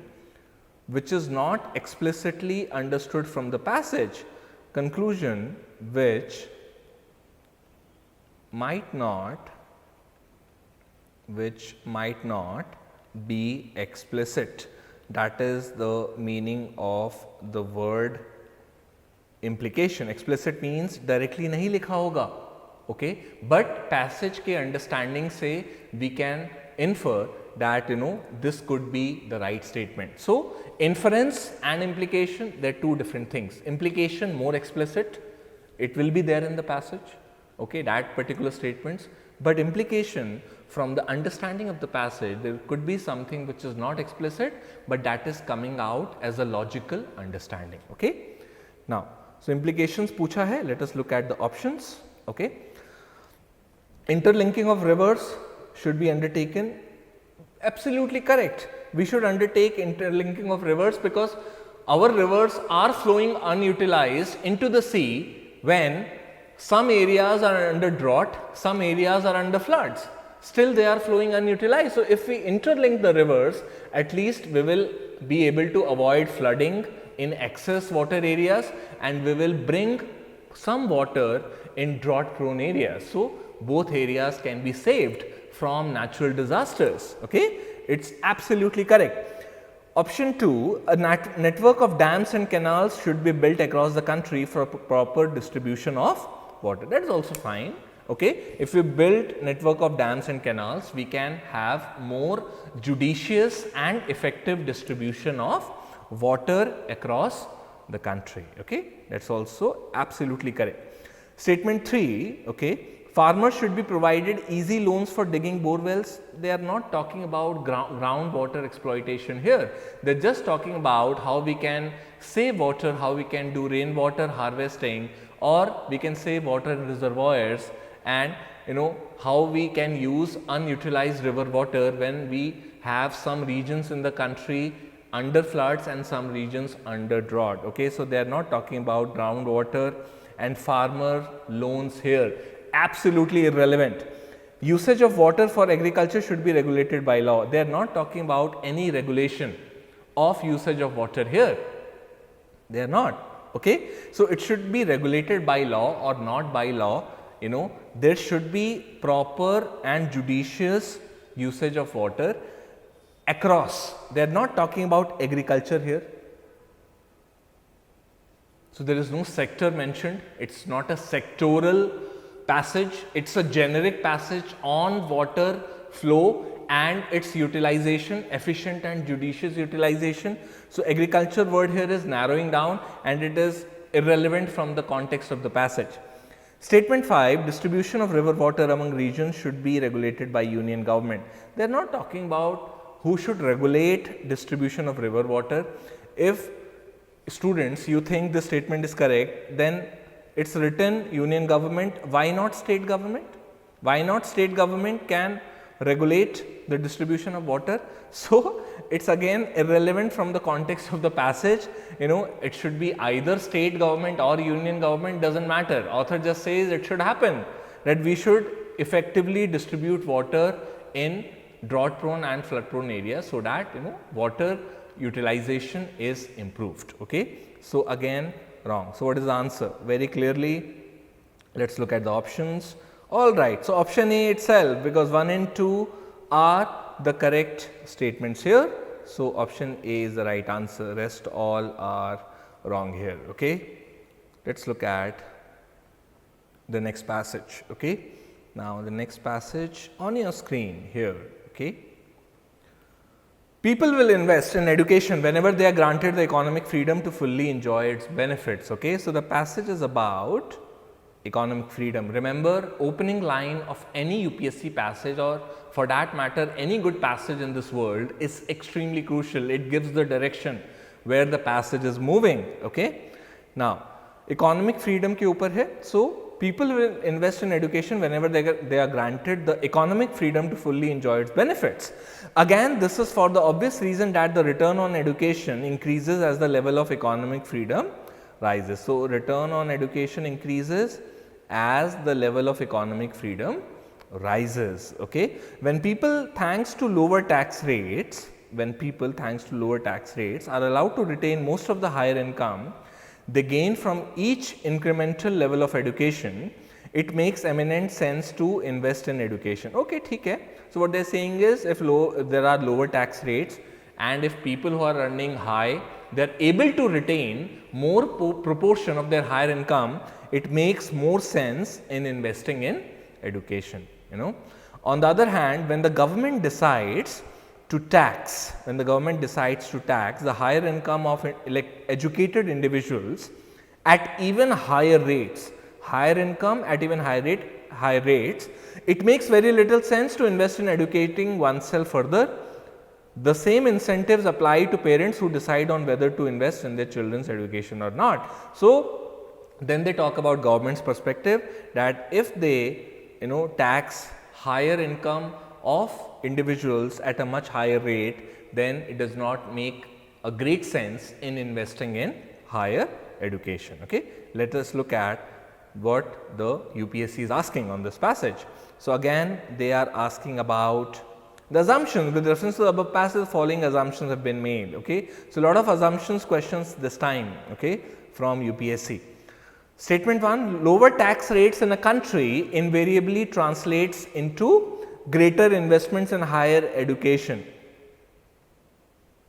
which is not explicitly understood from the passage, conclusion which might not be explicit. That is the meaning of the word implication. Explicit means directly nahi likha hoga, okay, but passage ke understanding se we can infer that this could be the right statement. So, inference and implication, they are two different things. Implication more explicit, it will be there in the passage, okay, that particular statements, but implication from the understanding of the passage, there could be something which is not explicit, but that is coming out as a logical understanding. Okay. Now, so implications pucha hai, let us look at the options. Okay. Interlinking of rivers should be undertaken. Absolutely correct. We should undertake interlinking of rivers because our rivers are flowing unutilized into the sea when some areas are under drought, some areas are under floods. Still they are flowing unutilized. So, if we interlink the rivers, at least we will be able to avoid flooding in excess water areas, and we will bring some water in drought prone areas. So, both areas can be saved from natural disasters. Okay? It is absolutely correct. Option 2, a network of dams and canals should be built across the country for proper distribution of water. That is also fine. Okay? If we build network of dams and canals, we can have more judicious and effective distribution of water across the country. Okay? That is also absolutely correct. Statement 3, okay, farmers should be provided easy loans for digging bore wells. They are not talking about groundwater exploitation here. They are just talking about how we can save water, how we can do rainwater harvesting, or we can save water in reservoirs, and how we can use unutilized river water when we have some regions in the country under floods and some regions under drought. Okay? So, they are not talking about groundwater and farmer loans here, absolutely irrelevant. Usage of water for agriculture should be regulated by law. They are not talking about any regulation of usage of water here, they are not. Okay? So, it should be regulated by law or not by law, there should be proper and judicious usage of water across. They are not talking about agriculture here. So, there is no sector mentioned, it is not a sectoral passage, it is a generic passage on water flow and its utilization, efficient and judicious utilization. So, agriculture word here is narrowing down and it is irrelevant from the context of the passage. Statement 5, distribution of river water among regions should be regulated by union government. They are not talking about who should regulate distribution of river water? If students, you think this statement is correct, then it's written union government. Why not state government? Why not state government can regulate the distribution of water? So it's again irrelevant from the context of the passage. It should be either state government or union government, doesn't matter. Author just says it should happen, that we should effectively distribute water in drought prone and flood prone areas, so that water utilization is improved. Okay, so again wrong. So what is the answer? Very clearly, let's look at the options. All right, so option A itself, because 1 and 2 are the correct statements here. So option A is the right answer, rest all are wrong here. Okay, let's look at the next passage. Okay, now the next passage on your screen here. Okay, people will invest in education whenever they are granted the economic freedom to fully enjoy its benefits. Okay, so the passage is about economic freedom. Remember, opening line of any UPSC passage, or for that matter any good passage in this world, is extremely crucial. It gives the direction where the passage is moving. Okay, now economic freedom के ऊपर है. So people will invest in education whenever they are granted the economic freedom to fully enjoy its benefits. Again, this is for the obvious reason that the return on education increases as the level of economic freedom rises. So return on education increases as the level of economic freedom rises. Okay, when people thanks to lower tax rates, are allowed to retain most of the higher income they gain from each incremental level of education, it makes eminent sense to invest in education. Okay, theek hai. So what they are saying is, if there are lower tax rates and if people who are earning high, they are able to retain more proportion of their higher income, it makes more sense in investing in education. On the other hand, when the government decides to tax, the higher income of educated individuals at even higher rates, it makes very little sense to invest in educating oneself further. The same incentives apply to parents who decide on whether to invest in their children's education or not. So then they talk about government's perspective, that if they tax higher income of individuals at a much higher rate, then it does not make a great sense in investing in higher education. Okay, let us look at what the UPSC is asking on this passage. So again, they are asking about the assumptions. With reference to the above passage, the following assumptions have been made. Okay, so a lot of assumptions questions this time. Okay, from UPSC. Statement 1, lower tax rates in a country invariably translates into greater investments in higher education.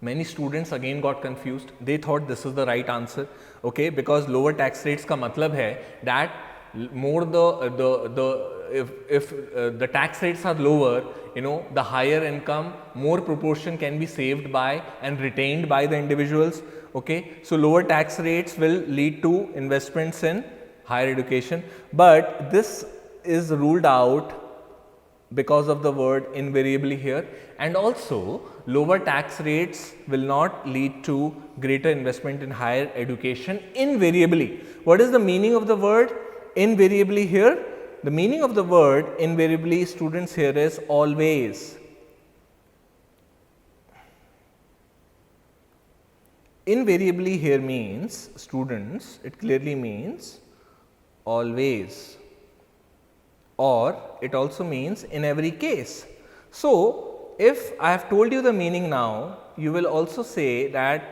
Many students again got confused. They thought this is the right answer. Okay, because lower tax rates का मतलब है that more if the tax rates are lower, the higher income, more proportion can be saved by and retained by the individuals. Okay, so lower tax rates will lead to investments in higher education, but this is ruled out because of the word invariably here, and also lower tax rates will not lead to greater investment in higher education invariably. What is the meaning of the word invariably here? The meaning of the word invariably, students, here is always. Invariably here means, students, it clearly means always, or it also means in every case. So if I have told you the meaning now, you will also say that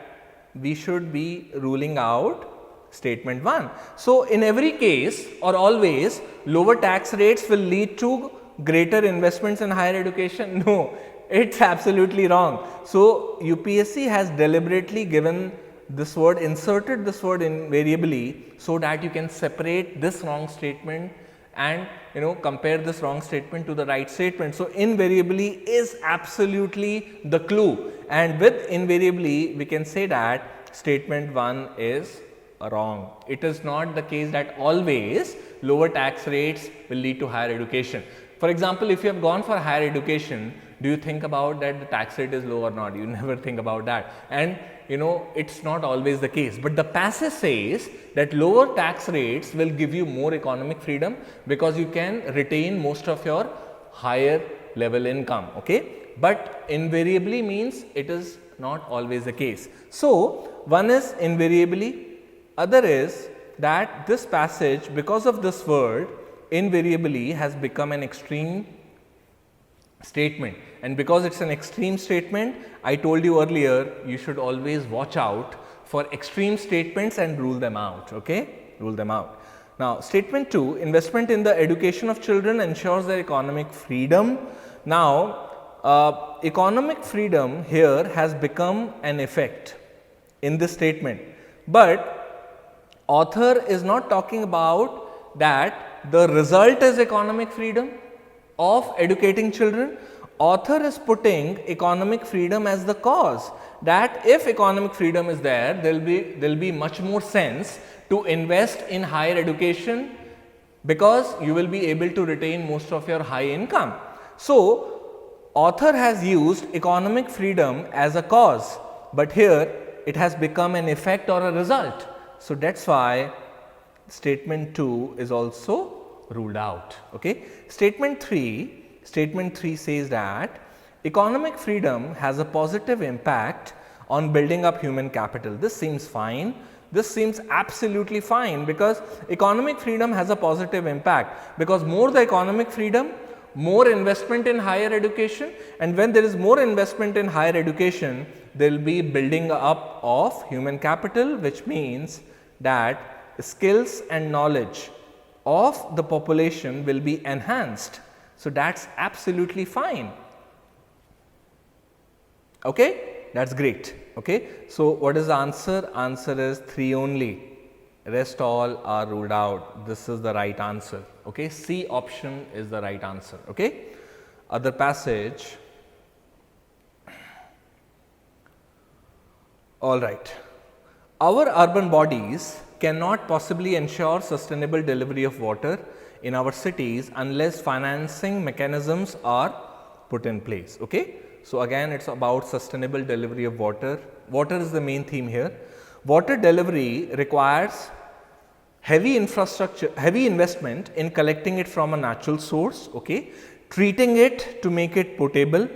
we should be ruling out statement 1. So in every case or always, lower tax rates will lead to greater investments in higher education. No, it's absolutely wrong. So UPSC has deliberately given this word, inserted this word invariably, so that you can separate this wrong statement and compare this wrong statement to the right statement. So invariably is absolutely the clue, and with invariably we can say that statement 1 is wrong. It is not the case that always lower tax rates will lead to higher education. For example, if you have gone for higher education, do you think about that the tax rate is low or not? You never think about that. And it's not always the case. But the passage says that lower tax rates will give you more economic freedom because you can retain most of your higher level income. Okay? But invariably means it is not always the case. So, one is invariably, other is that this passage, because of this word invariably, has become an extreme statement, and because it's an extreme statement, I told you earlier you should always watch out for extreme statements and rule them out. Okay, rule them out. Now, statement 2, investment in the education of children ensures their economic freedom. Now, economic freedom here has become an effect in this statement, but author is not talking about that the result is economic freedom of educating children. Author is putting economic freedom as the cause, that if economic freedom is there, there will be much more sense to invest in higher education because you will be able to retain most of your high income. So, author has used economic freedom as a cause, but here it has become an effect or a result. So, that is why statement 2 is also ruled out. Okay. Statement 3 says that economic freedom has a positive impact on building up human capital. This seems fine. This seems absolutely fine, because economic freedom has a positive impact, because more the economic freedom, more investment in higher education, and when there is more investment in higher education, there will be building up of human capital, which means that skills and knowledge of the population will be enhanced. So, that is absolutely fine. Okay? That is great. Okay? So, what is the answer? Answer is 3 only, rest all are ruled out. This is the right answer. Okay? C option is the right answer. Okay? Other passage. All right. Our urban bodies cannot possibly ensure sustainable delivery of water in our cities unless financing mechanisms are put in place. Okay? So, again it is about sustainable delivery of water. Water is the main theme here. Water delivery requires heavy infrastructure, heavy investment in collecting it from a natural source, okay, treating it to make it potable.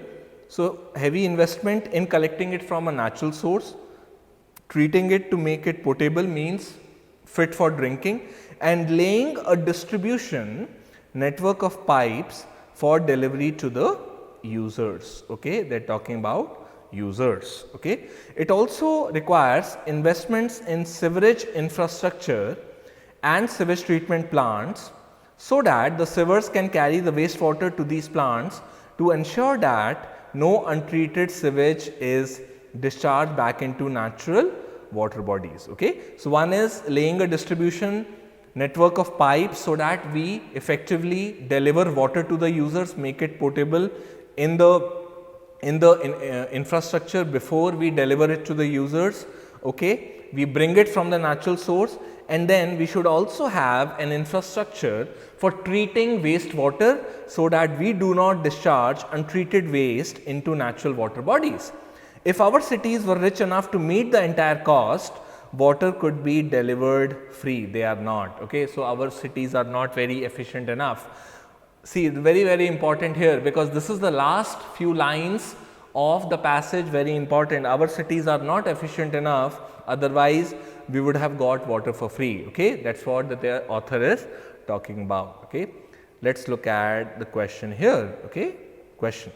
So, heavy investment in collecting it from a natural source, treating it to make it potable means fit for drinking, and laying a distribution network of pipes for delivery to the users. Okay, they are talking about users. Okay. It also requires investments in sewerage infrastructure and sewage treatment plants, so that the sewers can carry the wastewater to these plants to ensure that no untreated sewage is discharged back into natural water bodies. Okay. So, one is laying a distribution network of pipes so that we effectively deliver water to the users, make it potable in the infrastructure before we deliver it to the users. Okay. We bring it from the natural source, and then we should also have an infrastructure for treating wastewater so that we do not discharge untreated waste into natural water bodies. If our cities were rich enough to meet the entire cost, water could be delivered free. They are not. Okay. So, our cities are not very efficient enough. See, very important here, because this is the last few lines of the passage, very important. Our cities are not efficient enough, otherwise we would have got water for free. Okay. That is what the author is talking about. Okay. Let us look at the question here. Okay. Question: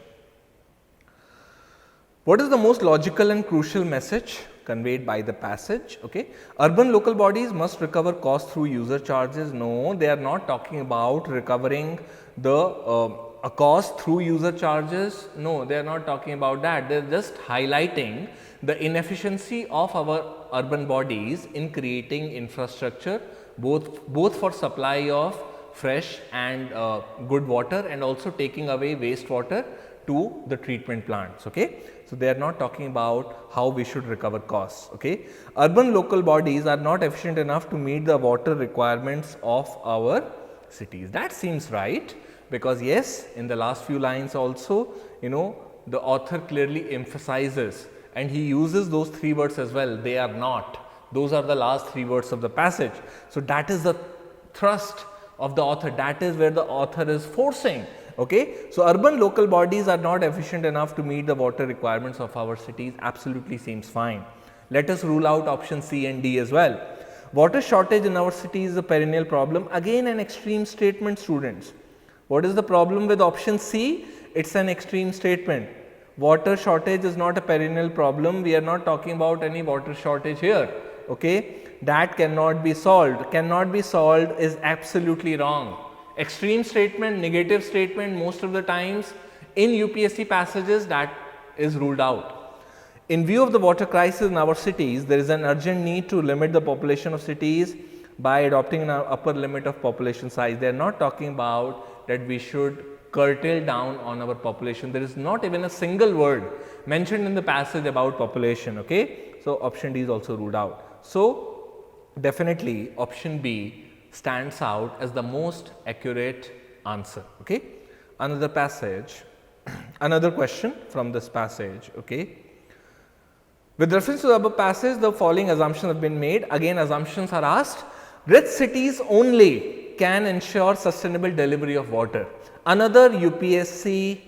what is the most logical and crucial message conveyed by the passage? Okay. Urban local bodies must recover costs through user charges. No, they are not talking about recovering the a cost through user charges. No, they are not talking about that. They are just highlighting the inefficiency of our urban bodies in creating infrastructure, both for supply of fresh and good water, and also taking away wastewater to the treatment plants. Okay. So, they are not talking about how we should recover costs. Okay. Urban local bodies are not efficient enough to meet the water requirements of our cities. That seems right, because yes, in the last few lines also, the author clearly emphasizes and he uses those 3 words as well, they are not. Those are the last 3 words of the passage. So, that is the thrust of the author, that is where the author is forcing. Okay. So, urban local bodies are not efficient enough to meet the water requirements of our cities, absolutely seems fine. Let us rule out option C and D as well. Water shortage in our city is a perennial problem, again an extreme statement, students. What is the problem with option C? It is an extreme statement. Water shortage is not a perennial problem, we are not talking about any water shortage here. Okay. That cannot be solved, is absolutely wrong. Extreme statement, negative statement, most of the times in UPSC passages that is ruled out. In view of the water crisis in our cities, there is an urgent need to limit the population of cities by adopting an upper limit of population size. They are not talking about that we should curtail down on our population. There is not even a single word mentioned in the passage about population. Okay? So, option D is also ruled out. So, definitely option B stands out as the most accurate answer. Okay? Another passage, another question from this passage. Okay? With reference to the above passage, the following assumptions have been made. Again, assumptions are asked. Rich cities only can ensure sustainable delivery of water. Another UPSC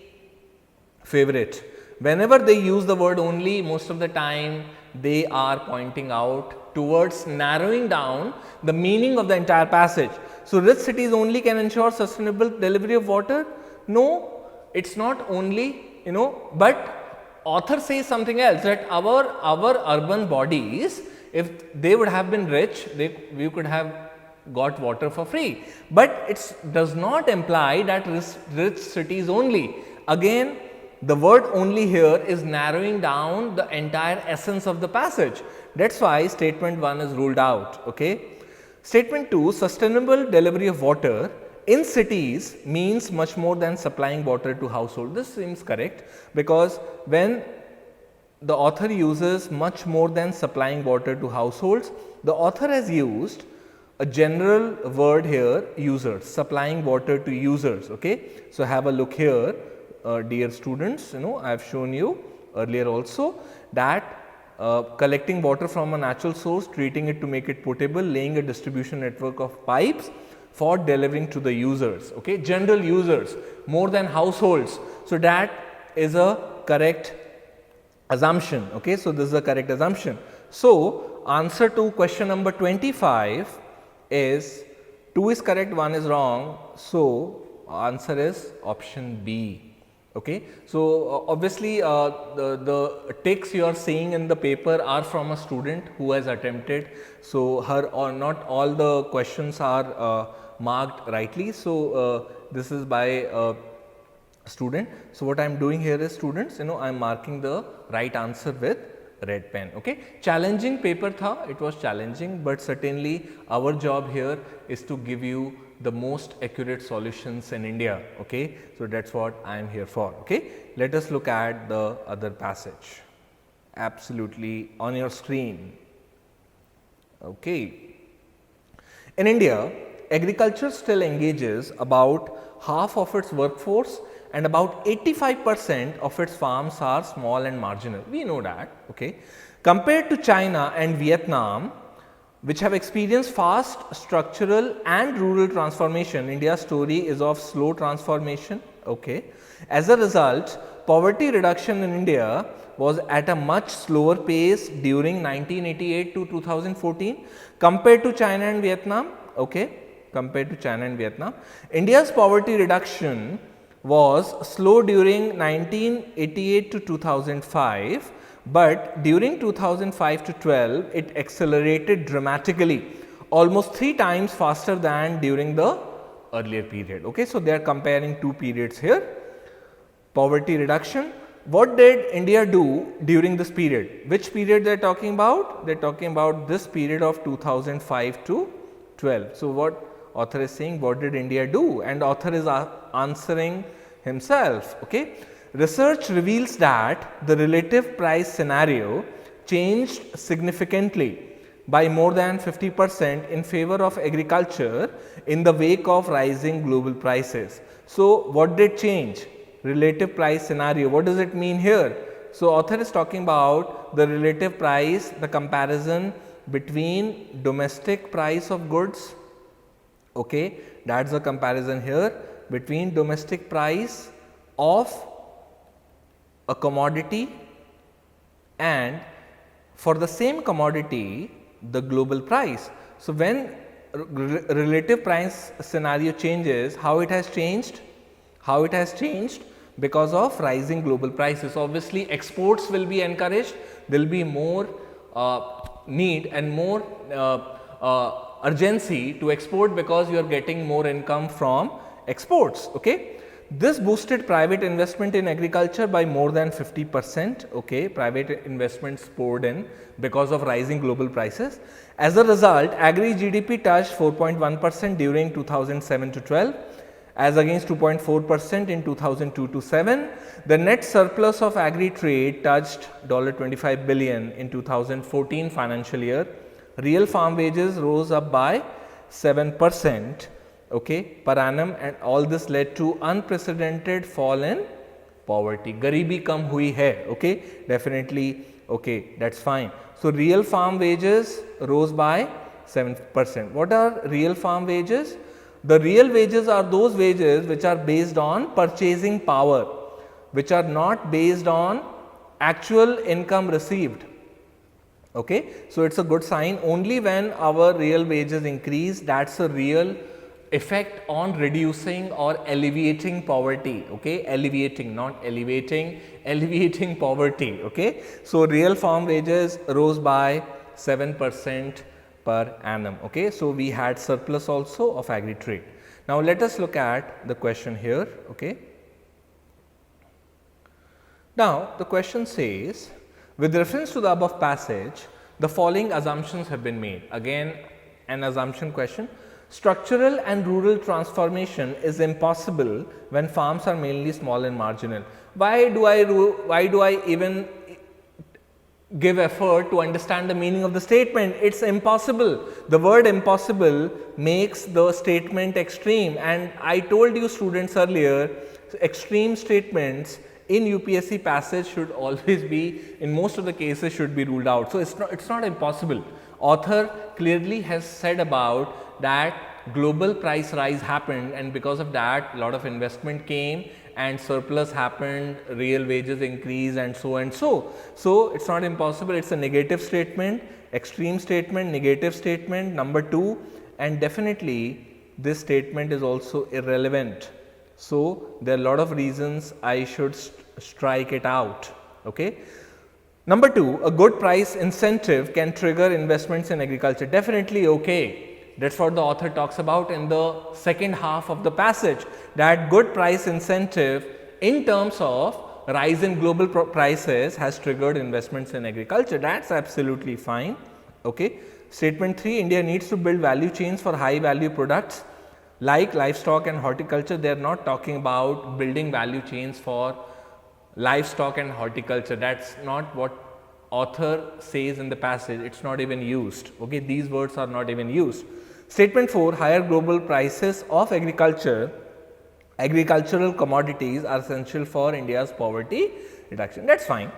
favorite. Whenever they use the word only, most of the time they are pointing out towards narrowing down the meaning of the entire passage. So, rich cities only can ensure sustainable delivery of water? No, it is not only, but author says something else, that our urban bodies, if they would have been rich, we could have got water for free, but it does not imply that rich cities only. Again, the word only here is narrowing down the entire essence of the passage. That is why statement 1 is ruled out. Okay. Statement 2, sustainable delivery of water in cities means much more than supplying water to household. This seems correct, because when the author uses much more than supplying water to households, the author has used a general word here, users, supplying water to users. Okay. So, have a look here, dear students, I have shown you earlier also that collecting water from a natural source, treating it to make it potable, laying a distribution network of pipes for delivering to the users. Okay. General users, more than households. So, that is a correct assumption. Okay. So, this is a correct assumption. So, answer to question number 25 is 2 is correct, 1 is wrong. So, answer is option B. Okay. So, obviously, the ticks you are seeing in the paper are from a student who has attempted. So, her or not all the questions are marked rightly. So, this is by a student. So, what I am doing here is, students, I am marking the right answer with red pen. Okay. Challenging paper tha, it was challenging, but certainly our job here is to give you the most accurate solutions in India. Okay. So, that is what I am here for. Okay. Let us look at the other passage, absolutely on your screen. Okay. In India, agriculture still engages about half of its workforce, and about 85% of its farms are small and marginal. We know that. Okay. Compared to China and Vietnam, which have experienced fast structural and rural transformation, India's story is of slow transformation. Okay. As a result, poverty reduction in India was at a much slower pace during 1988 to 2014 compared to China and Vietnam. Okay. Compared to China and Vietnam, India's poverty reduction was slow during 1988 to 2005, but during 2005 to 12 it accelerated dramatically, almost 3 times faster than during the earlier period. Okay. So, they are comparing 2 periods here. Poverty reduction, what did India do during this period? Which period they are talking about? They are talking about this period of 2005 to 12. So, what author is saying, what did India do? And author is answering himself. Okay. Research reveals that the relative price scenario changed significantly by more than 50% in favor of agriculture in the wake of rising global prices. So, what did change? Relative price scenario. What does it mean here? So, author is talking about the relative price, the comparison between domestic price of goods, okay, that is the comparison here between domestic price of a commodity and for the same commodity the global price. So, when relative price scenario changes, how it has changed? How it has changed? Because of rising global prices. Obviously, exports will be encouraged, there will be more need and more urgency to export because you are getting more income from exports. Okay. This boosted private investment in agriculture by more than 50%, okay, private investments poured in because of rising global prices. As a result, agri GDP touched 4.1% during 2007 to 12, as against 2.4% in 2002 to 7. The net surplus of agri trade touched $25 billion in 2014 financial year. Real farm wages rose up by 7%. Okay, per annum, and all this led to unprecedented fall in poverty. Garibi kam hui hai, okay, definitely, okay, that's fine. So, real farm wages rose by 7%. What are real farm wages? The real wages are those wages which are based on purchasing power, which are not based on actual income received. Okay, so it's a good sign. Only when our real wages increase, that's a real effect on reducing or alleviating poverty. Okay, alleviating, not elevating, alleviating poverty. Okay, so real farm wages rose by 7% per annum. Okay, so we had surplus also of agri trade. Now let us look at the question here. Okay, now the question says, with reference to the above passage, the following assumptions have been made. Again, an assumption question. Structural and rural transformation is impossible when farms are mainly small and marginal. Why do I even give effort to understand the meaning of the statement? It's impossible. The word impossible makes the statement extreme, and I told you students earlier, extreme statements in UPSC passage should always be, in most of the cases, should be ruled out. So, it's not impossible. Author clearly has said about that global price rise happened, and because of that a lot of investment came and surplus happened, real wages increased, and so and so. So, it's not impossible, it's a negative statement, extreme statement, negative statement, number 2, and definitely this statement is also irrelevant. So, there are a lot of reasons I should strike it out. Okay. Number 2, a good price incentive can trigger investments in agriculture. Definitely okay. That is what the author talks about in the second half of the passage, that good price incentive in terms of rise in global prices has triggered investments in agriculture. That is absolutely fine. Okay. Statement 3, India needs to build value chains for high value products like livestock and horticulture. They are not talking about building value chains for livestock and horticulture. That is not what author says in the passage. It is not even used. Okay. These words are not even used. Statement 4, higher global prices of agricultural commodities are essential for India's poverty reduction. That is fine.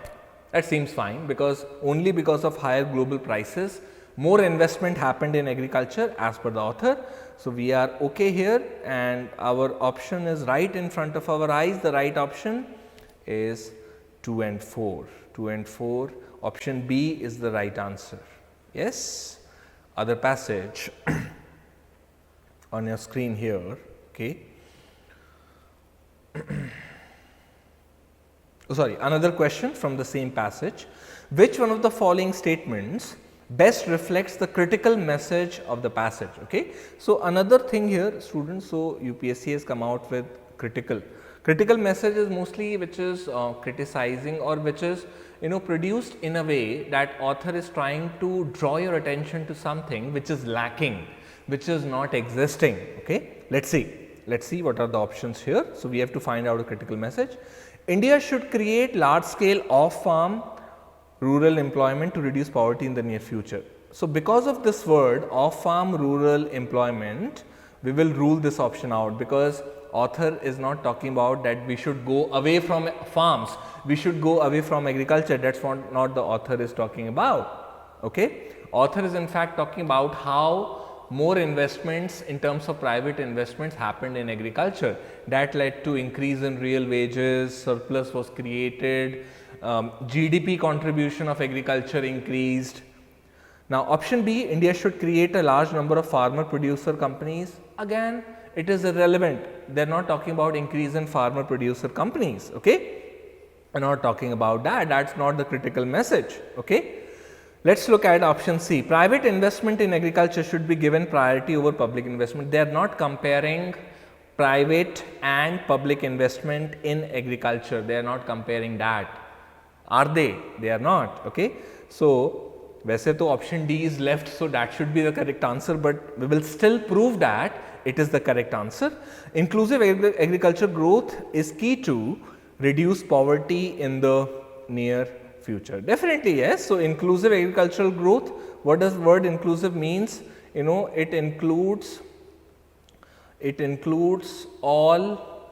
That seems fine, because only because of higher global prices more investment happened in agriculture as per the author. So, we are okay here, and our option is right in front of our eyes. The right option is 2 and 4. 2 and 4, option B is the right answer. Yes. Other passage on your screen here. Okay. Another question from the same passage. Which one of the following statements best reflects the critical message of the passage? Okay. So, another thing here students, so UPSC has come out with critical message is mostly which is criticizing, or which is produced in a way that author is trying to draw your attention to something which is lacking, which is not existing. Okay. Let us see what are the options here. So, we have to find out a critical message. India should create large scale off farm rural employment to reduce poverty in the near future. So, because of this word off farm rural employment, we will rule this option out, because author is not talking about that we should go away from farms, we should go away from agriculture. That is what not the author is talking about. Okay? Author is in fact talking about how more investments in terms of private investments happened in agriculture. That led to increase in real wages, surplus was created, GDP contribution of agriculture increased. Now, option B, India should create a large number of farmer producer companies. Again, it is irrelevant. They are not talking about increase in farmer producer companies. Okay? They are not talking about that. That is not the critical message. Okay? Let us look at option C. Private investment in agriculture should be given priority over public investment. They are not comparing private and public investment in agriculture. They are not comparing that. Are they? They are not. Okay? So, वैसे तो option D is left, so that should be the correct answer, but we will still prove that it is the correct answer. Inclusive agriculture growth is key to reduce poverty in the near future. Definitely yes. So, inclusive agricultural growth, what does word inclusive means? You know, it includes all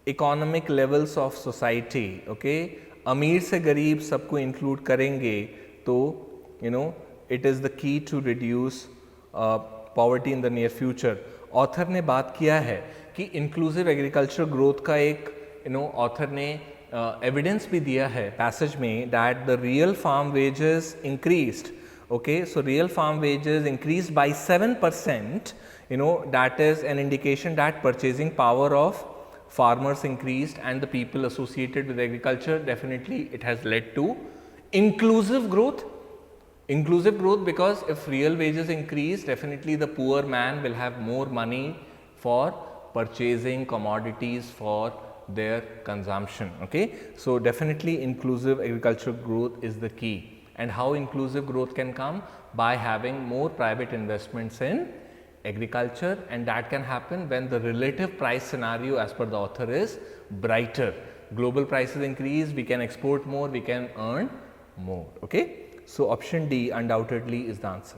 economic levels of society. Okay? अमीर से गरीब सबको include करेंगे, तो you know it is the key to reduce poverty in the near future. Author ने बात किया है कि inclusive agriculture growth का एक author ने evidence भी दिया है passage में that the real farm wages increased. Okay, so real farm wages increased by 7%. That is an indication that purchasing power of farmers increased, and the people associated with agriculture, definitely it has led to inclusive growth. Inclusive growth, because if real wages increase, definitely the poor man will have more money for purchasing commodities for their consumption. Okay? So, definitely inclusive agricultural growth is the key. And how inclusive growth can come? By having more private investments in agriculture, and that can happen when the relative price scenario as per the author is brighter. Global prices increase, we can export more, we can earn more. Okay? So, option D undoubtedly is the answer.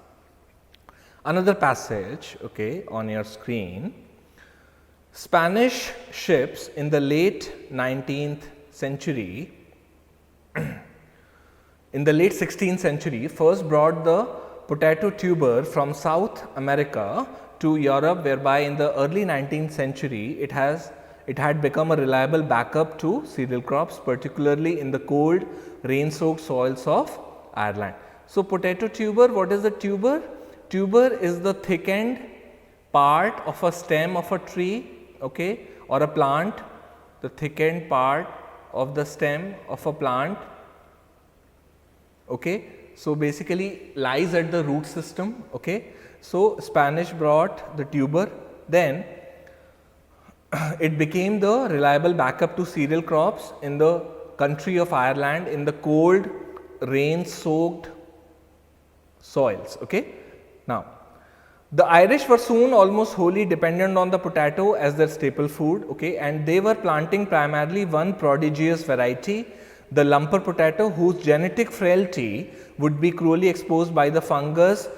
Another passage, okay, on your screen. Spanish ships in the late 19th century, in the late 16th century, first brought the potato tuber from South America to Europe, whereby in the early 19th century it had become a reliable backup to cereal crops, particularly in the cold rain-soaked soils of Ireland. So, potato tuber, what is the tuber? Tuber is the thickened part of a stem of a tree, okay, or a plant, the thickened part of the stem of a plant. Okay. So, basically lies at the root system. Okay. So, Spanish brought the tuber, then it became the reliable backup to cereal crops in the country of Ireland in the cold rain soaked soils. Okay. Now, the Irish were soon almost wholly dependent on the potato as their staple food, okay, and they were planting primarily one prodigious variety, the lumper potato, whose genetic frailty would be cruelly exposed by the fungus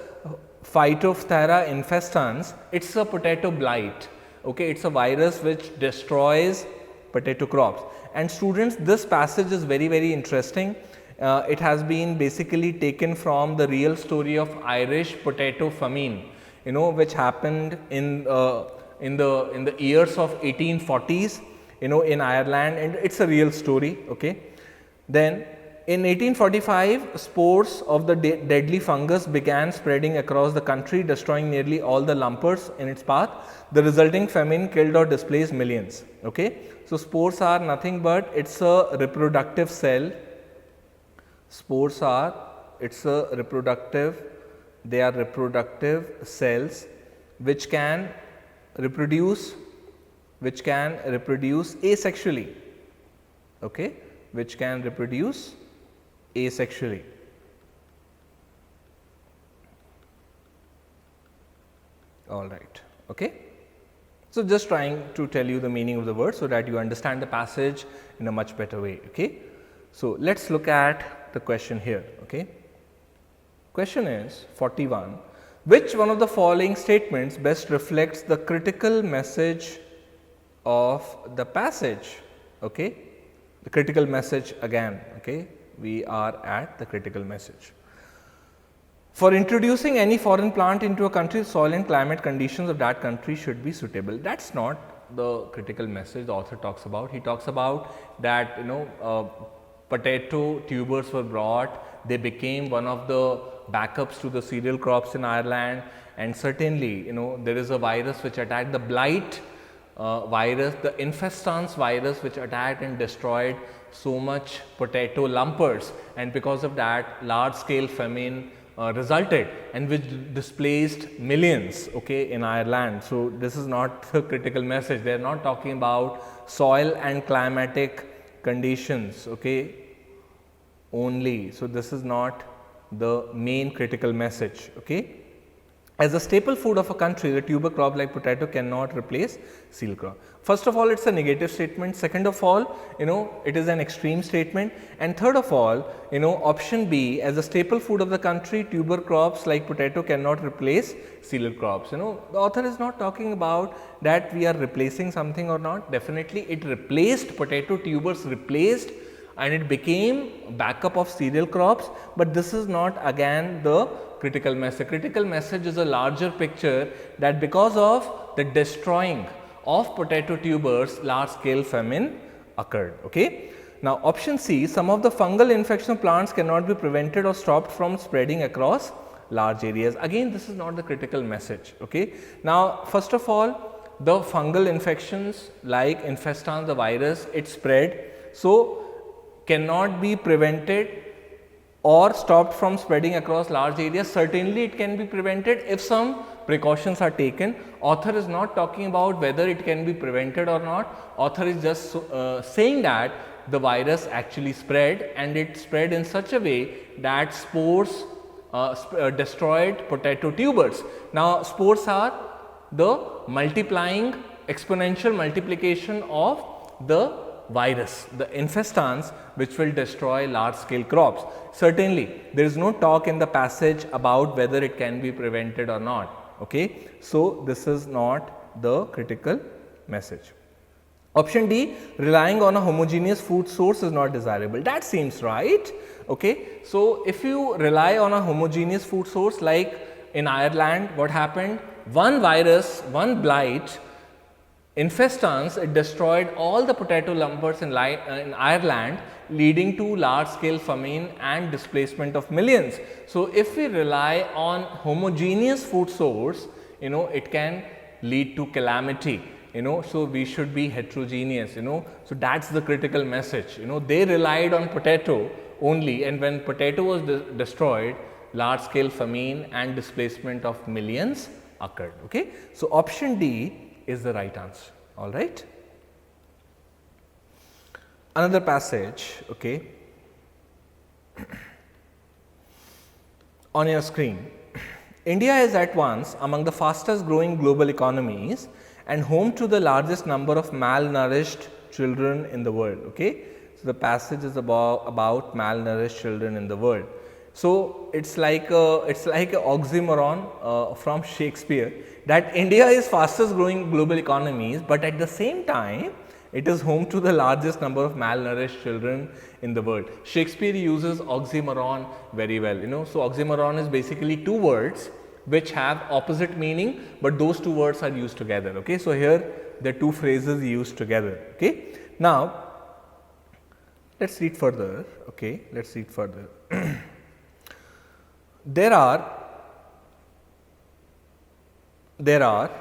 Phytophthora infestans. It's a potato blight. Okay, it's a virus which destroys potato crops. And students, this passage is very, very interesting. It has been basically taken from the real story of Irish potato famine, which happened in the years of 1840s, in Ireland, and it's a real story. Okay. Then in 1845, spores of the deadly fungus began spreading across the country, destroying nearly all the lumpers in its path. The resulting famine killed or displaced millions. Okay. So, spores are nothing but it's a reproductive cell. Spores are, it's a reproductive, they are reproductive cells which can reproduce asexually. Okay. Which can reproduce asexually. All right. Okay. So, just trying to tell you the meaning of the word so that you understand the passage in a much better way. Okay. So, let us look at the question here. Okay. Question is 41. Which one of the following statements best reflects the critical message of the passage? Okay, the critical message again. Okay, we are at the critical message. For introducing any foreign plant into a country's soil and climate conditions of that country should be suitable. That's not the critical message the author talks about. He talks about that potato tubers were brought, they became one of the backups to the cereal crops in Ireland, and certainly there is a virus which attacked the blight virus, the infestans virus, which attacked and destroyed so much potato lumpers, and because of that large scale famine resulted, and which displaced millions in Ireland. So this is not the critical message. They are not talking about soil and climatic conditions only. So this is not the main critical message. As a staple food of a country, the tuber crop like potato cannot replace cereal crop. First of all, it's a negative statement. Second of all, it is an extreme statement. And third of all, option B, as a staple food of the country, tuber crops like potato cannot replace cereal crops. The author is not talking about that we are replacing something or not. Definitely, it replaced potato tubers, replaced, and it became backup of cereal crops, but this is not again the critical message. Critical message is a larger picture that because of the destroying of potato tubers, large scale famine occurred. Now option C, some of the fungal infection of plants cannot be prevented or stopped from spreading across large areas. Again, this is not the critical message. Now first of all, the fungal infections like infestans, the virus, it spread, so cannot be prevented or stopped from spreading across large areas. Certainly it can be prevented if some precautions are taken. Author is not talking about whether it can be prevented or not. Author is just saying that the virus actually spread, and it spread in such a way that spores destroyed potato tubers. Now spores are the multiplying exponential multiplication of the virus, the infestans, which will destroy large scale crops. Certainly there is no talk in the passage about whether it can be prevented or not. So this is not the critical message. Option D, relying on a homogeneous food source is not desirable. That seems right. So if you rely on a homogeneous food source, like in Ireland, what happened? One virus, one blight, infestans, it destroyed all the potato lumpers in Ireland, leading to large scale famine and displacement of millions. So if we rely on homogeneous food source, it can lead to calamity. So we should be heterogeneous. So that's the critical message. They relied on potato only, and when potato was destroyed, large scale famine and displacement of millions occurred. So option D is the right answer. All right. Another passage, on your screen. India is at once among the fastest growing global economies and home to the largest number of malnourished children in the world. So the passage is about malnourished children in the world. So it's like a oxymoron from Shakespeare, that India is fastest growing global economies, but at the same time it is home to the largest number of malnourished children in the world. Shakespeare uses oxymoron very well. So oxymoron is basically two words which have opposite meaning, but those two words are used together. So here the two phrases used together. Now let's read further. Let's read further. There are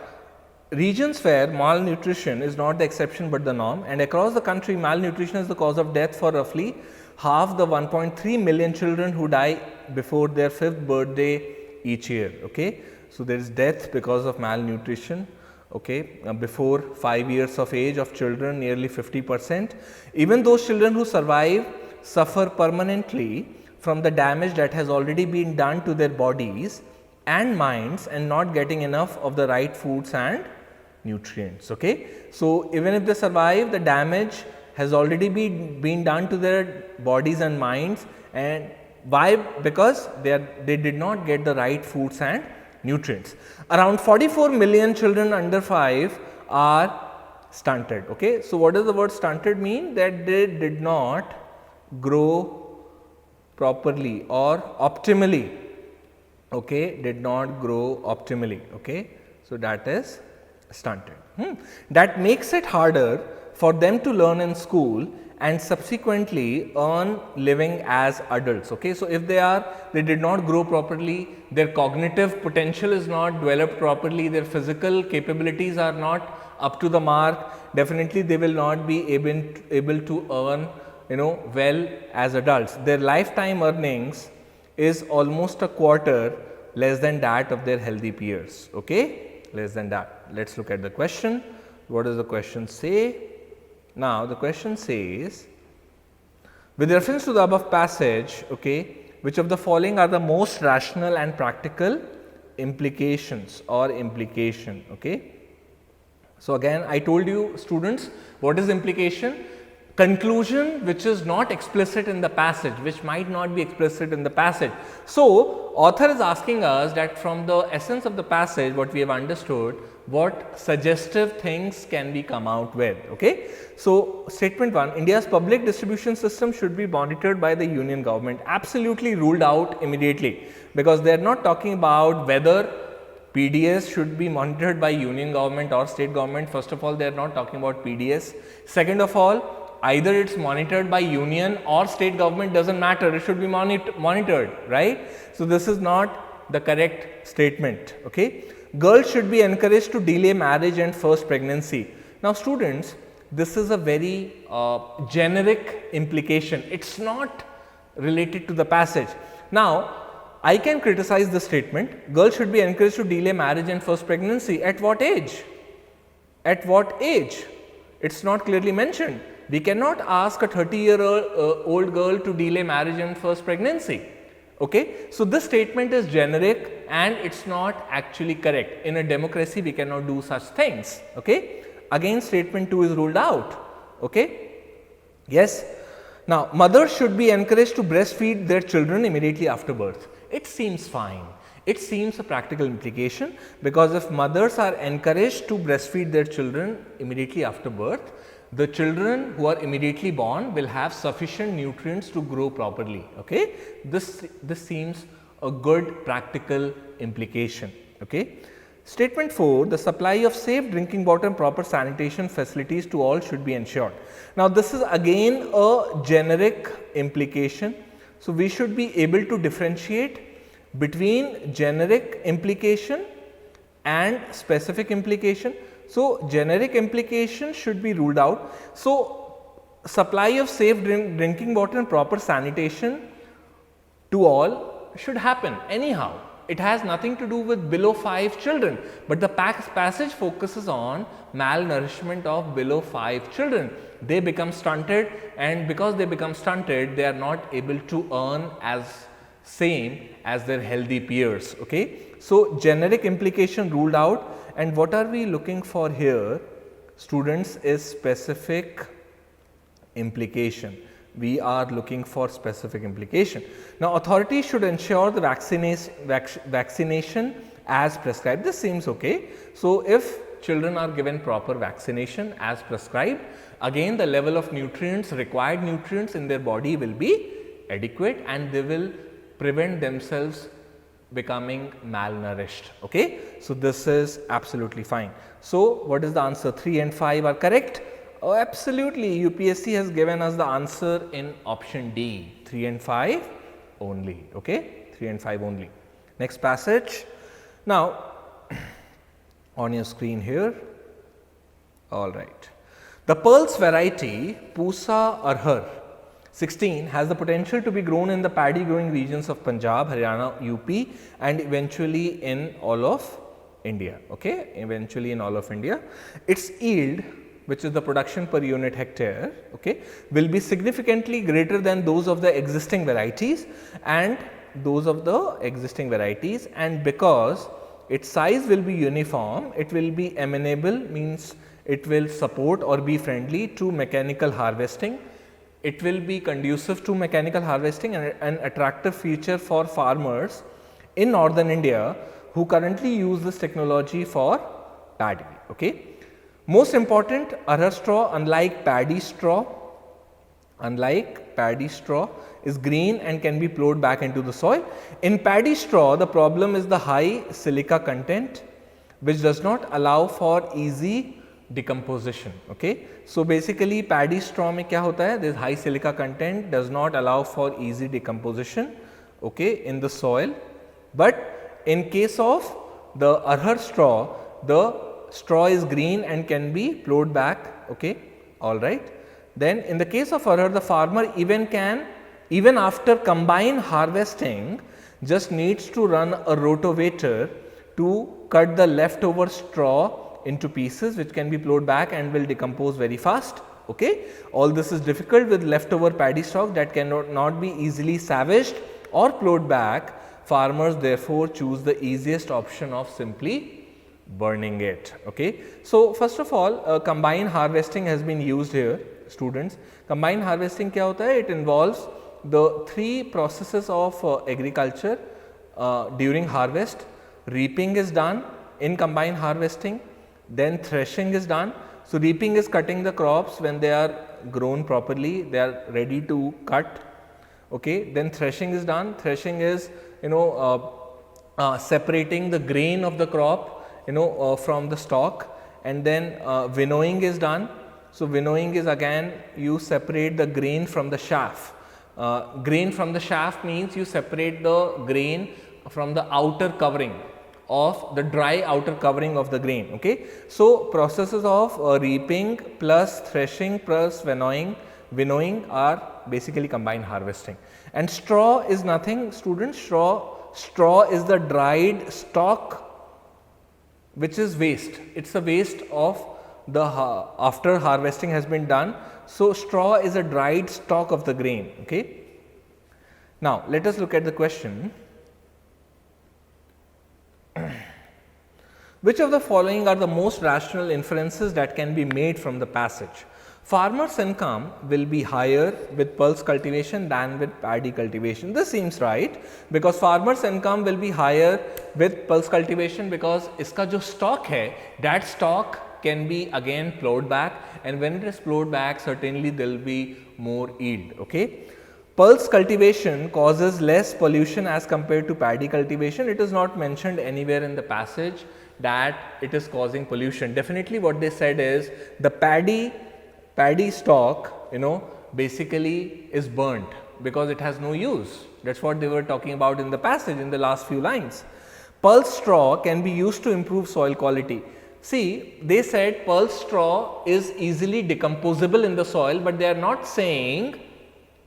regions where malnutrition is not the exception but the norm, and across the country malnutrition is the cause of death for roughly half the 1.3 million children who die before their 5th birthday each year. So there is death because of malnutrition before 5 years of age of children, nearly 50%. Even those children who survive suffer permanently from the damage that has already been done to their bodies and minds, and not getting enough of the right foods and nutrients. So even if they survive, the damage has already been done to their bodies and minds, and Why? Because they did not get the right foods and nutrients. Around 44 million children under 5 are stunted. Okay. So, what does the word stunted mean? That they did not grow properly or optimally. Okay, did not grow optimally. Okay. So, that is stunted. That makes it harder for them to learn in school and subsequently earn living as adults. Okay. So, if they did not grow properly, their cognitive potential is not developed properly, their physical capabilities are not up to the mark, definitely they will not be able to earn well as adults. Their lifetime earnings is almost a quarter less than that of their healthy peers. Okay, less than that. Let's look at the question. What does the question say? Now, the question says, with reference to the above passage, okay, which of the following are the most rational and practical implications or implication? Okay. So, again I told you students, what is implication? Conclusion which is not explicit in the passage, which might not be explicit in the passage. So, author is asking us that from the essence of the passage, what we have understood, what suggestive things can we come out with. Okay. So, statement 1, India's public distribution system should be monitored by the union government. Absolutely ruled out immediately, because they are not talking about whether PDS should be monitored by union government or state government. First of all, they are not talking about PDS. Second of all, either it is monitored by union or state government, doesn't matter, it should be monitored, right. So, this is not the correct statement. Okay. Girls should be encouraged to delay marriage and first pregnancy. Now, students, this is a very generic implication, it is not related to the passage. Now, I can criticize the statement, girls should be encouraged to delay marriage and first pregnancy. At what age? At what age? It is not clearly mentioned. We cannot ask a 30-year-old girl to delay marriage and first pregnancy. Okay. So, this statement is generic and it is not actually correct. In a democracy, we cannot do such things. Okay. Again, statement 2 is ruled out. Okay. Yes. Now, mothers should be encouraged to breastfeed their children immediately after birth. It seems fine. It seems a practical implication, because if mothers are encouraged to breastfeed their children immediately after birth, the children who are immediately born will have sufficient nutrients to grow properly. Okay. This seems a good practical implication. Okay. Statement 4, the supply of safe drinking water and proper sanitation facilities to all should be ensured. Now, this is again a generic implication. So, we should be able to differentiate between generic implication and specific implication. So, generic implication should be ruled out. So, supply of safe drinking water and proper sanitation to all should happen anyhow. It has nothing to do with below 5 children, but the passage focuses on malnourishment of below 5 children. They become stunted, and because they become stunted, they are not able to earn as same as their healthy peers. Okay. So, generic implication ruled out, and what are we looking for here, students, is specific implication. We are looking for specific implication. Now, authorities should ensure the vaccination as prescribed. This seems okay. So, if children are given proper vaccination as prescribed, again the level of nutrients, required nutrients in their body will be adequate, and they will prevent themselves becoming malnourished. Okay. So, this is absolutely fine. So, what is the answer? 3 and 5 are correct. Oh, absolutely, UPSC has given us the answer in option D, 3 and 5 only. Okay. 3 and 5 only. Next passage. Now, on your screen here, all right. The pulse variety Pusa Arhar 16 has the potential to be grown in the paddy growing regions of Punjab, Haryana, UP, and eventually in all of India. Okay. Eventually in all of India. Its yield, which is the production per unit hectare, okay, will be significantly greater than those of the existing varieties, and because its size will be uniform, it will be amenable, means it will support or be friendly to mechanical harvesting it will be conducive to mechanical harvesting and an attractive feature for farmers in northern India who currently use this technology for paddy. Okay. Most important, arhar straw, unlike paddy straw, is green and can be plowed back into the soil. In paddy straw, the problem is the high silica content, which does not allow for easy decomposition. Okay. So, basically paddy straw mein kya hota hai, there is high silica content, does not allow for easy decomposition, okay, in the soil. But in case of the arhar straw, the straw is green and can be plowed back, okay, all right. Then in the case of arhar, the farmer even after combine harvesting, just needs to run a rotavator to cut the leftover straw into pieces, which can be plowed back and will decompose very fast. Okay. All this is difficult with leftover paddy stock that cannot not be easily salvaged or plowed back. Farmers therefore choose the easiest option of simply burning it. Okay. So, first of all, combined harvesting has been used here, students. Combined harvesting kya hota hai? It involves the three processes of agriculture during harvest. Reaping is done in combined harvesting, then threshing is done. So, reaping is cutting the crops when they are grown properly, they are ready to cut. Okay. Then threshing is done. Threshing is separating the grain of the crop from the stalk, and then winnowing is done. So, winnowing is again you separate the grain from the chaff. Grain from the chaff means you separate the grain from the outer covering of the dry outer covering of the grain. Okay. So, processes of reaping plus threshing plus winnowing are basically combined harvesting. And straw is nothing, students. Straw is the dried stalk which is waste. It is a waste of the after harvesting has been done. So, straw is a dried stalk of the grain. Okay. Now, let us look at the question. Which of the following are the most rational inferences that can be made from the passage? Farmers' income will be higher with pulse cultivation than with paddy cultivation. This seems right, because farmers' income will be higher with pulse cultivation, because iska jo stock hai, that stock can be again plowed back, and when it is plowed back, certainly there will be more yield. Okay. Pulse cultivation causes less pollution as compared to paddy cultivation. It is not mentioned anywhere in the passage that it is causing pollution. Definitely what they said is the paddy stock basically is burnt because it has no use. That is what they were talking about in the passage in the last few lines. Pulse straw can be used to improve soil quality. See, they said pulse straw is easily decomposable in the soil, but they are not saying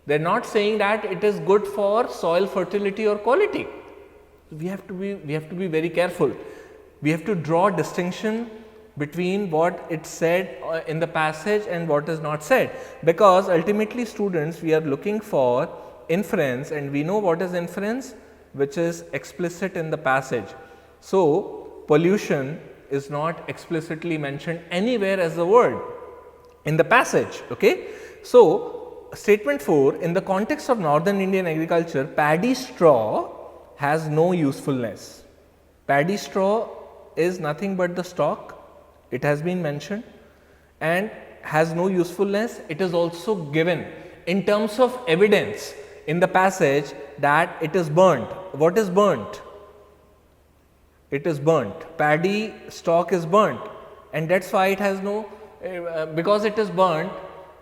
that it is good for soil fertility or quality. We have to be very careful. We have to draw distinction between what it said in the passage and what is not said, because ultimately, students, we are looking for inference, and we know what is inference, which is explicit in the passage. So, pollution is not explicitly mentioned anywhere as a word in the passage. Okay. So, statement 4, in the context of northern Indian agriculture, paddy straw has no usefulness. Paddy straw is nothing but the stalk, it has been mentioned, and has no usefulness. It is also given in terms of evidence in the passage that it is burnt. What is burnt? It is burnt. Paddy stalk is burnt, and that is why it has no, because it is burnt,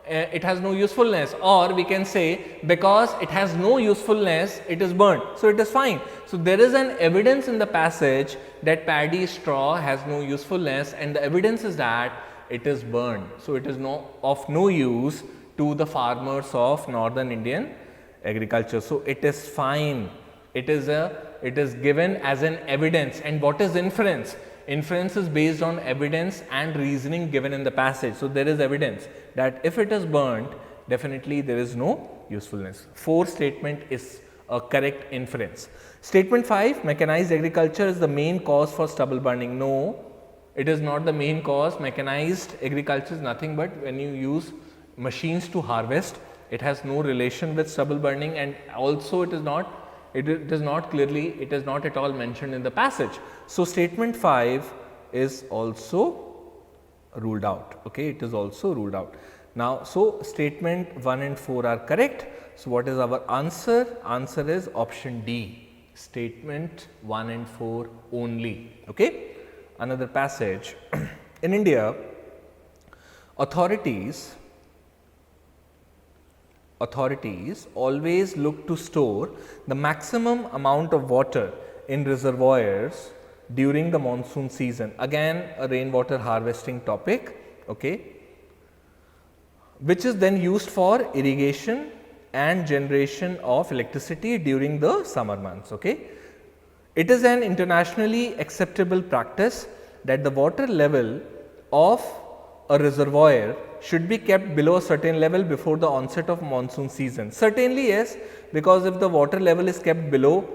it has no usefulness, or we can say because it has no usefulness, it is burnt. So, it is fine. So, there is an evidence in the passage that paddy straw has no usefulness, and the evidence is that it is burned. So, it is of no use to the farmers of northern Indian agriculture. So, it is fine. It is given as an evidence. And what is inference? Inference is based on evidence and reasoning given in the passage. So, there is evidence that if it is burnt, definitely there is no usefulness. 4 statement is a correct inference. Statement 5, mechanized agriculture is the main cause for stubble burning. No, it is not the main cause. Mechanized agriculture is nothing but when you use machines to harvest, It has no relation with stubble burning, and also it is not at all mentioned in the passage. So, statement 5 is also ruled out. Okay, it is also ruled out. Now, so statement 1 and 4 are correct. So, what is our answer? Answer is option D, statement 1 and 4 only. Okay. Another passage. In India, authorities always look to store the maximum amount of water in reservoirs during the monsoon season. Again, a rainwater harvesting topic, okay, which is then used for irrigation and generation of electricity during the summer months. Okay. It is an internationally acceptable practice that the water level of a reservoir should be kept below a certain level before the onset of monsoon season. Certainly yes, because if the water level is kept below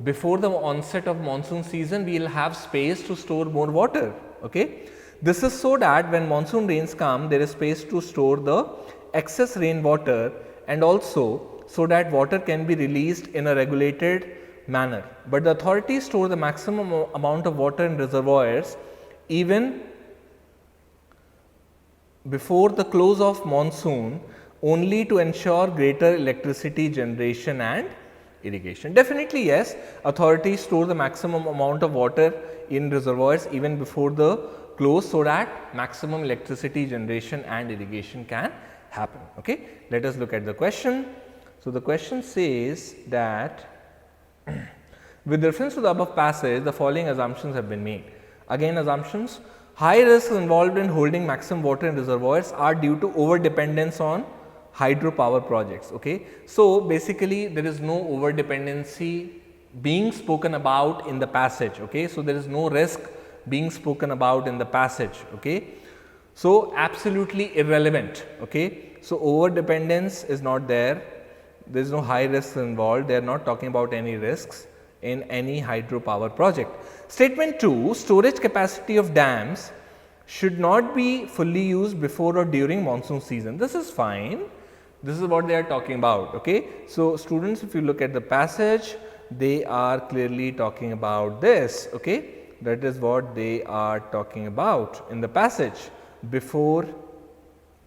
before the onset of monsoon season, we will have space to store more water. Okay. This is so that when monsoon rains come, there is space to store the excess rainwater, and also so that water can be released in a regulated manner. But the authorities store the maximum amount of water in reservoirs even before the close of monsoon, only to ensure greater electricity generation and irrigation. Definitely yes, authorities store the maximum amount of water in reservoirs even before the close, so that maximum electricity generation and irrigation can happen. Okay. Let us look at the question. So, the question says that with reference to the above passage, the following assumptions have been made. Again, assumptions: high risks involved in holding maximum water in reservoirs are due to over dependence on hydropower projects. Okay. So, basically there is no over dependency being spoken about in the passage. Okay. So, there is no risk being spoken about in the passage. Okay. So, absolutely irrelevant. Okay. So, over dependence is not there, there is no high risks involved, they are not talking about any risks in any hydropower project. Statement 2, storage capacity of dams should not be fully used before or during monsoon season. This is fine, this is what they are talking about. Okay. So, students, if you look at the passage, they are clearly talking about this. Okay. That is what they are talking about in the passage, before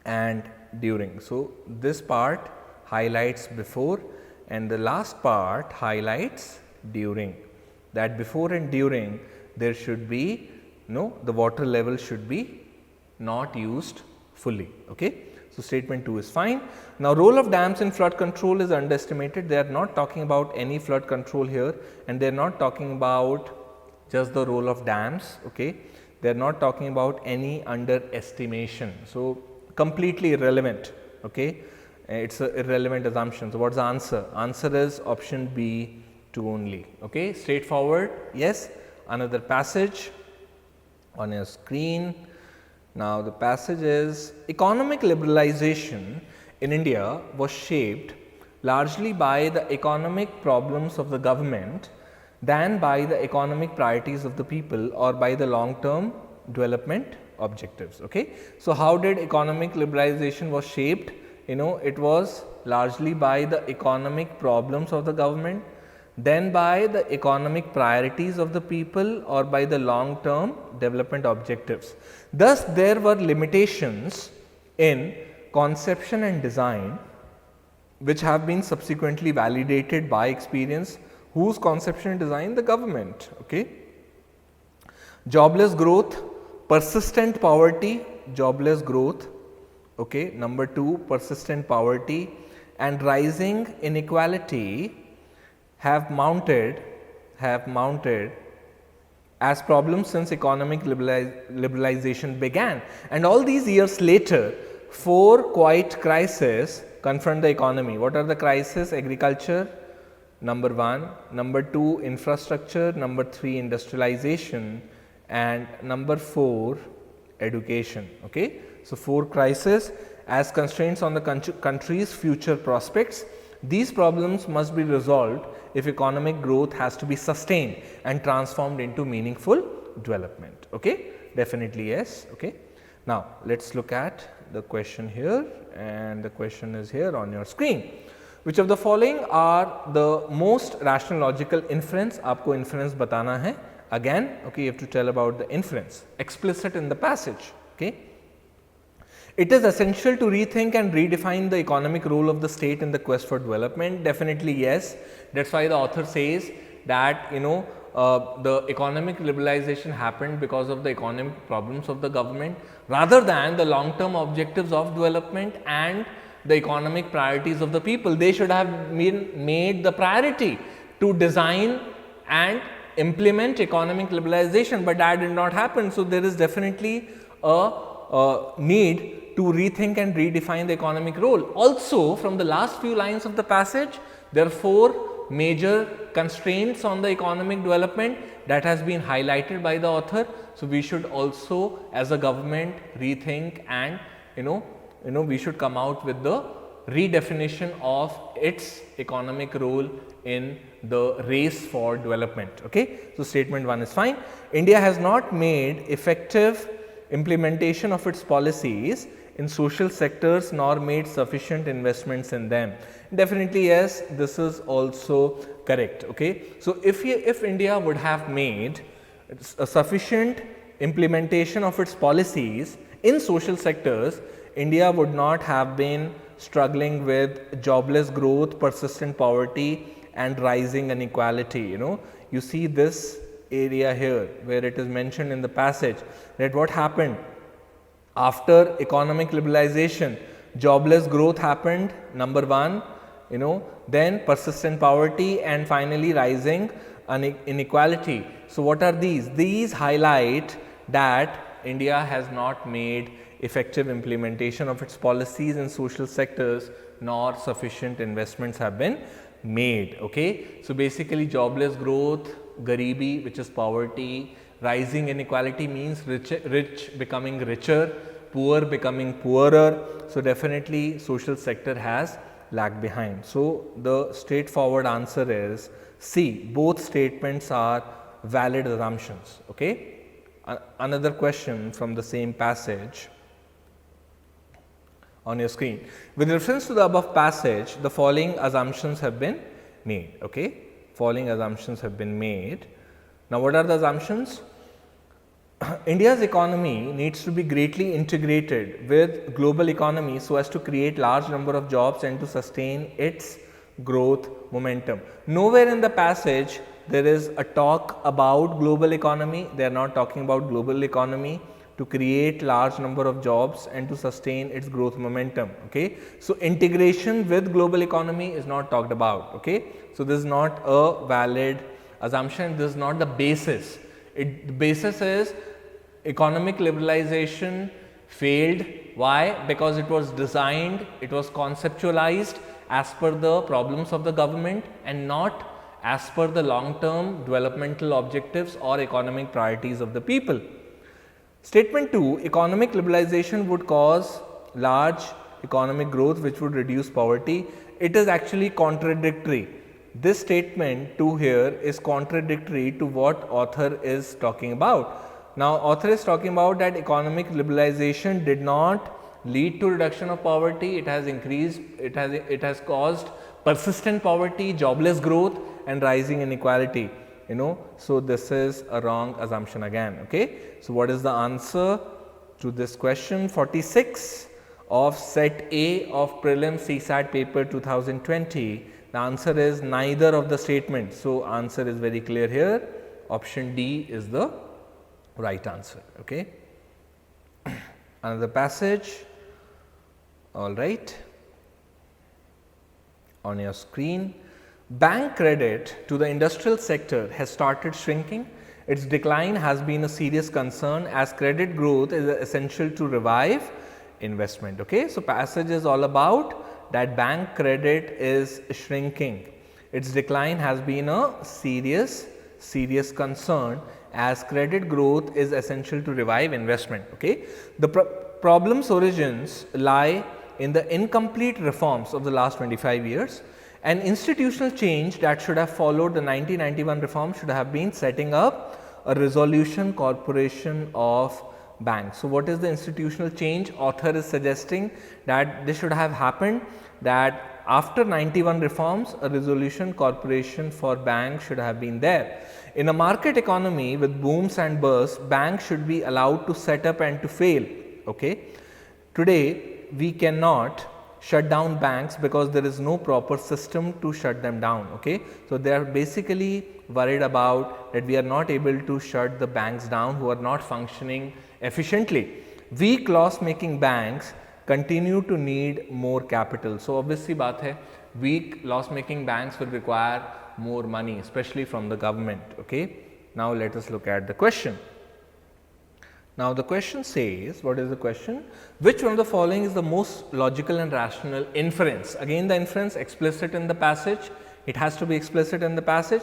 and during. So, this part highlights before and the last part highlights during, that before and during there should be the water level should be not used fully. Okay. So, statement 2 is fine. Now, role of dams in flood control is underestimated. They are not talking about any flood control here, and they are not talking about just the role of dams. Okay. They are not talking about any underestimation. So, completely irrelevant. Okay. It is an irrelevant assumption. So, what is the answer? Answer is option B, 2 only. Okay. Straightforward. Yes. Another passage on your screen. Now, the passage is: economic liberalization in India was shaped largely by the economic problems of the government than by the economic priorities of the people or by the long term development objectives. Okay. So, how did economic liberalization was shaped? It was largely by the economic problems of the government, then by the economic priorities of the people or by the long term development objectives. Thus, there were limitations in conception and design which have been subsequently validated by experience. Whose conception and design? The government. Okay. Jobless growth, persistent poverty, jobless growth. Okay. Number 2, persistent poverty and rising inequality have mounted as problems since economic liberalization began. And all these years later, 4 quite crises confront the economy. What are the crises? Agriculture, number 1, number 2, infrastructure, number 3, industrialization, and number 4, education. Okay. So, 4 crises as constraints on the country's future prospects. These problems must be resolved if economic growth has to be sustained and transformed into meaningful development. Okay. Definitely yes. Okay. Now, let us look at the question here, and the question is here on your screen. Which of the following are the most rational logical inference? आपको inference बताना है. Again, okay, you have to tell about the inference, explicit in the passage. Okay. It is essential to rethink and redefine the economic role of the state in the quest for development. Definitely yes. That's why the author says that the economic liberalization happened because of the economic problems of the government rather than the long term objectives of development and the economic priorities of the people. They should have been made the priority to design and implement economic liberalization, but that did not happen. So, there is definitely a need to rethink and redefine the economic role. Also, from the last few lines of the passage, there are 4 major constraints on the economic development that has been highlighted by the author. So, we should also as a government rethink and we should come out with the redefinition of its economic role in the race for development. Okay? So, statement 1 is fine. India has not made effective implementation of its policies in social sectors nor made sufficient investments in them. Definitely yes, this is also correct. Okay? So, if India would have made a sufficient implementation of its policies in social sectors, India would not have been struggling with jobless growth, persistent poverty and rising inequality. You see this area here where it is mentioned in the passage that what happened after economic liberalization, jobless growth happened, number 1, then persistent poverty and finally rising inequality. So, what are these? These highlight that India has not made effective implementation of its policies in social sectors nor sufficient investments have been made. Okay? So, basically jobless growth, garibi which is poverty, rising inequality means rich becoming richer, poor becoming poorer. So, definitely social sector has lagged behind. So, the straightforward answer is C. Both statements are valid assumptions. Okay? Another question from the same passage on your screen. With reference to the above passage, the following assumptions have been made. Okay? Following assumptions have been made. Now, what are the assumptions? India's economy needs to be greatly integrated with global economy so as to create large number of jobs and to sustain its growth momentum. Nowhere in the passage there is a talk about global economy. They are not talking about global economy to create large number of jobs and to sustain its growth momentum. Okay? So, integration with global economy is not talked about. Okay? So, this is not a valid assumption, this is not the basis. The basis is economic liberalization failed. Why? Because it was designed, it was conceptualized as per the problems of the government and not as per the long term developmental objectives or economic priorities of the people. Statement 2, economic liberalization would cause large economic growth which would reduce poverty. It is actually contradictory. This statement 2 here is contradictory to what author is talking about. Now, author is talking about that economic liberalization did not lead to reduction of poverty, it has increased, it has caused persistent poverty, jobless growth and rising inequality. So, this is a wrong assumption again. Okay? So, what is the answer to this question? 46 of set A of prelim CSAT paper 2020. The answer is neither of the statements. So, answer is very clear here. Option D is the right answer. Okay? Another passage. All right. On your screen. Bank credit to the industrial sector has started shrinking. Its decline has been a serious concern as credit growth is essential to revive investment. Okay? So, passage is all about that bank credit is shrinking. Its decline has been a serious concern as credit growth is essential to revive investment. Okay? The problem's origins lie in the incomplete reforms of the last 25 years. An institutional change that should have followed the 1991 reform should have been setting up a resolution corporation of banks. So, what is the institutional change? Author is suggesting that this should have happened, that after 91 reforms, a resolution corporation for banks should have been there. In a market economy with booms and bursts, banks should be allowed to set up and to fail. Okay. Today, we cannot shut down banks because there is no proper system to shut them down. Okay. So, they are basically worried about that we are not able to shut the banks down who are not functioning efficiently. Weak loss making banks continue to need more capital. So, obviously baat hai, weak loss making banks will require more money, especially from the government. Okay. Now, let us look at the question. Now, the question says, what is the question? Which one of the following is the most logical and rational inference? Again, the inference explicit in the passage, it has to be explicit in the passage.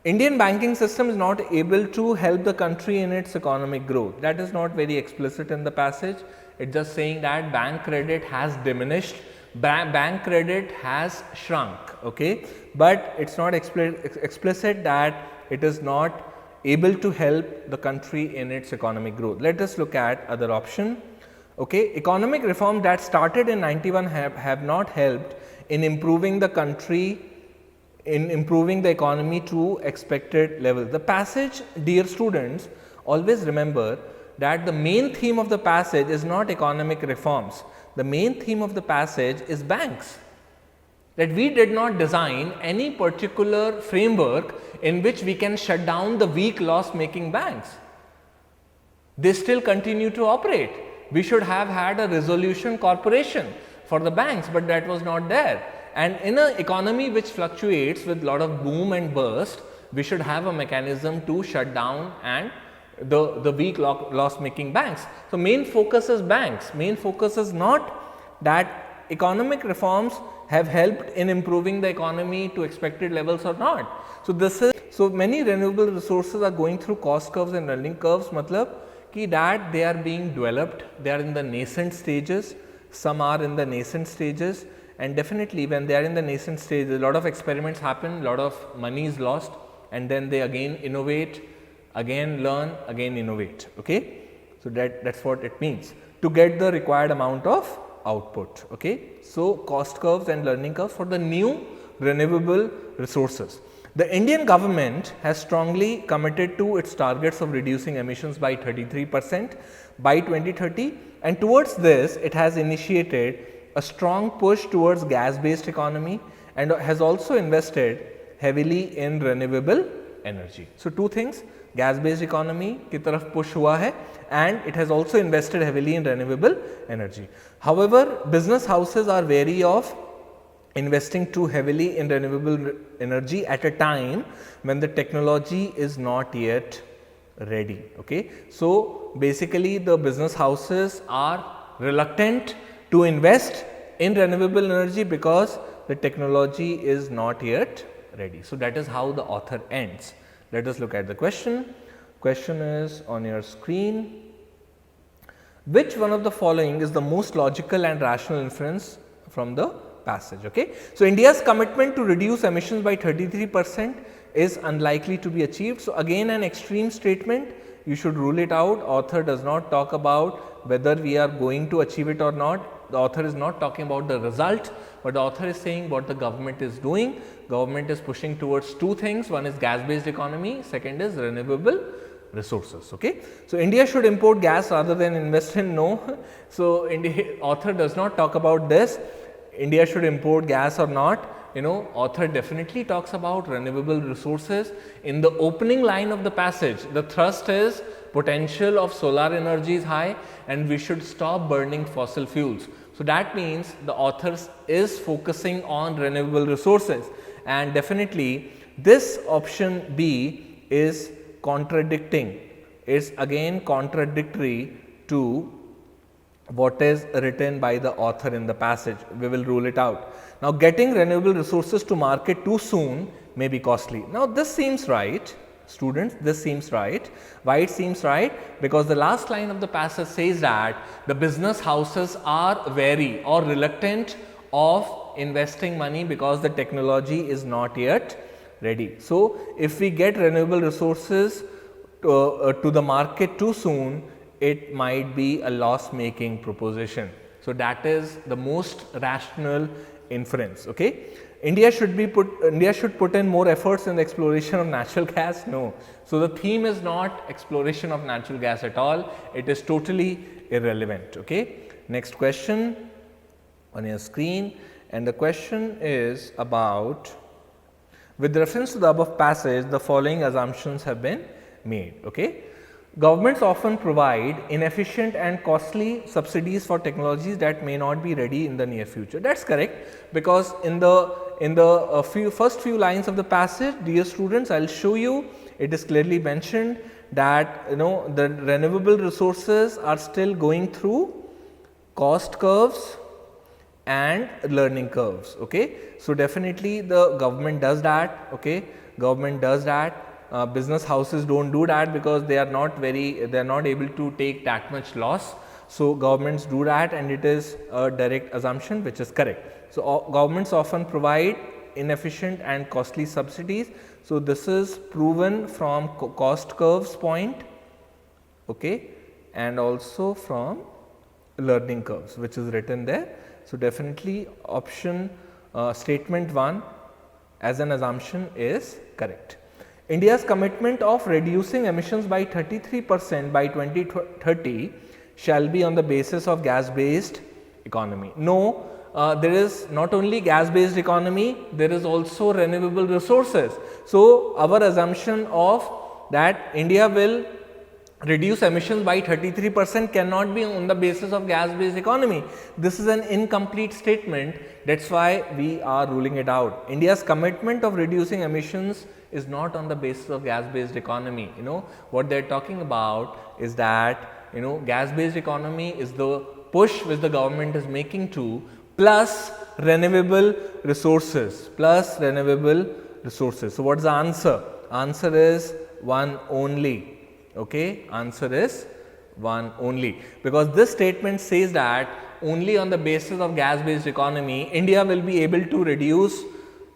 Indian banking system is not able to help the country in its economic growth. That is not very explicit in the passage. It is just saying that bank credit has diminished, bank credit has shrunk, okay? But it is not explicit that it is not able to help the country in its economic growth. Let us look at other option. Okay. Economic reforms that started in 91 have not helped in improving the country, in improving the economy to expected levels. The passage, dear students, always remember that the main theme of the passage is not economic reforms. The main theme of the passage is banks. That we did not design any particular framework in which we can shut down the weak loss making banks. They still continue to operate. We should have had a resolution corporation for the banks, but that was not there. And in an economy which fluctuates with lot of boom and burst, we should have a mechanism to shut down and the weak loss making banks. So, main focus is banks, main focus is not that economic reforms have helped in improving the economy to expected levels or not. So, this is, so many renewable resources are going through cost curves and learning curves, matlab ki that they are being developed, they are in the nascent stages, some are in the nascent stages, and definitely when they are in the nascent stage, a lot of experiments happen, a lot of money is lost, and then they again innovate, again learn, again innovate. Okay? So, that's what it means to get the required amount of output. Okay. So, cost curves and learning curves for the new renewable resources. The Indian government has strongly committed to its targets of reducing emissions by 33% by 2030, and towards this it has initiated a strong push towards gas based economy and has also invested heavily in renewable energy. So, two things, gas based economy ki taraf push hua hai and it has also invested heavily in renewable energy. However, business houses are wary of investing too heavily in renewable energy at a time when the technology is not yet ready. Okay. So, basically the business houses are reluctant to invest in renewable energy because the technology is not yet ready. So, that is how the author ends. Let us look at the question. Question is on your screen. Which one of the following is the most logical and rational inference from the passage? Okay. So, India's commitment to reduce emissions by 33% is unlikely to be achieved. So, again an extreme statement, you should rule it out. Author does not talk about whether we are going to achieve it or not. The author is not talking about the result, but the author is saying what the government is doing. Government is pushing towards two things, one is gas based economy, second is renewable resources. Okay. So, India should import gas rather than invest in, no. So, author does not talk about this, India should import gas or not. You know, author definitely talks about renewable resources. In the opening line of the passage, the thrust is potential of solar energy is high and we should stop burning fossil fuels. So, that means the author is focusing on renewable resources, and definitely this option B is contradicting, is again contradictory to what is written by the author in the passage. We will rule it out. Now, getting renewable resources to market too soon may be costly. Now, this seems right, students, this seems right. Why it seems right? Because the last line of the passage says that the business houses are wary or reluctant of investing money because the technology is not yet ready. So, if we get renewable resources to the market too soon, it might be a loss making proposition. So that is the most rational inference. Okay. India should put in more efforts in the exploration of natural gas. No. So the theme is not exploration of natural gas at all. It is totally irrelevant. Okay. Next question on your screen, and the question is about, with reference to the above passage, the following assumptions have been made. Okay. Governments often provide inefficient and costly subsidies for technologies that may not be ready in the near future. That is correct, because in the first few lines of the passage, dear students, I will show you, it is clearly mentioned that the renewable resources are still going through cost curves and learning curves. Okay. So definitely the government does that. Okay. Government does that. Business houses don't do that because they are not able to take that much loss. So governments do that, and it is a direct assumption which is correct. So governments often provide inefficient and costly subsidies. So this is proven from cost curves point, okay, and also from learning curves, which is written there. So definitely option statement 1 as an assumption is correct. India's commitment of reducing emissions by 33% by 2030 shall be on the basis of gas based economy. No, there is not only gas based economy, there is also renewable resources. So our assumption of that India will reduce emissions by 33% cannot be on the basis of gas based economy. This is an incomplete statement. That is why we are ruling it out. India's commitment of reducing emissions is not on the basis of gas based economy. What they are talking about is that gas based economy is the push which the government is making to plus renewable resources, So what is the answer? Answer is 1 only. Okay, answer is 1 only, because this statement says that only on the basis of gas based economy India will be able to reduce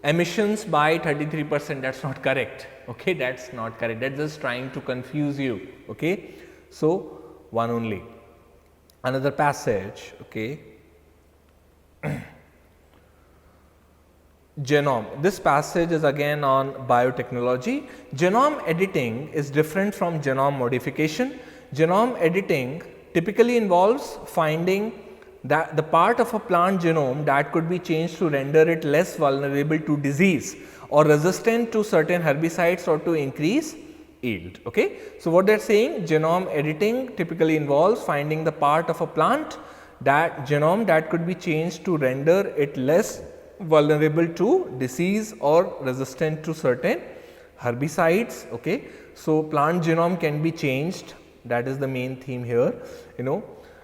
emissions by 33%. That is not correct. Okay, that is not correct. That is just trying to confuse you. Okay, so 1 only. Another passage. Okay. Genome. This passage is again on biotechnology. Genome editing is different from genome modification. Genome editing typically involves finding that the part of a plant genome that could be changed to render it less vulnerable to disease or resistant to certain herbicides or to increase yield. Okay. So what they are saying, genome editing typically involves finding the part of a plant genome that could be changed to render it less vulnerable to disease or resistant to certain herbicides. Okay. So plant genome can be changed, that is the main theme here,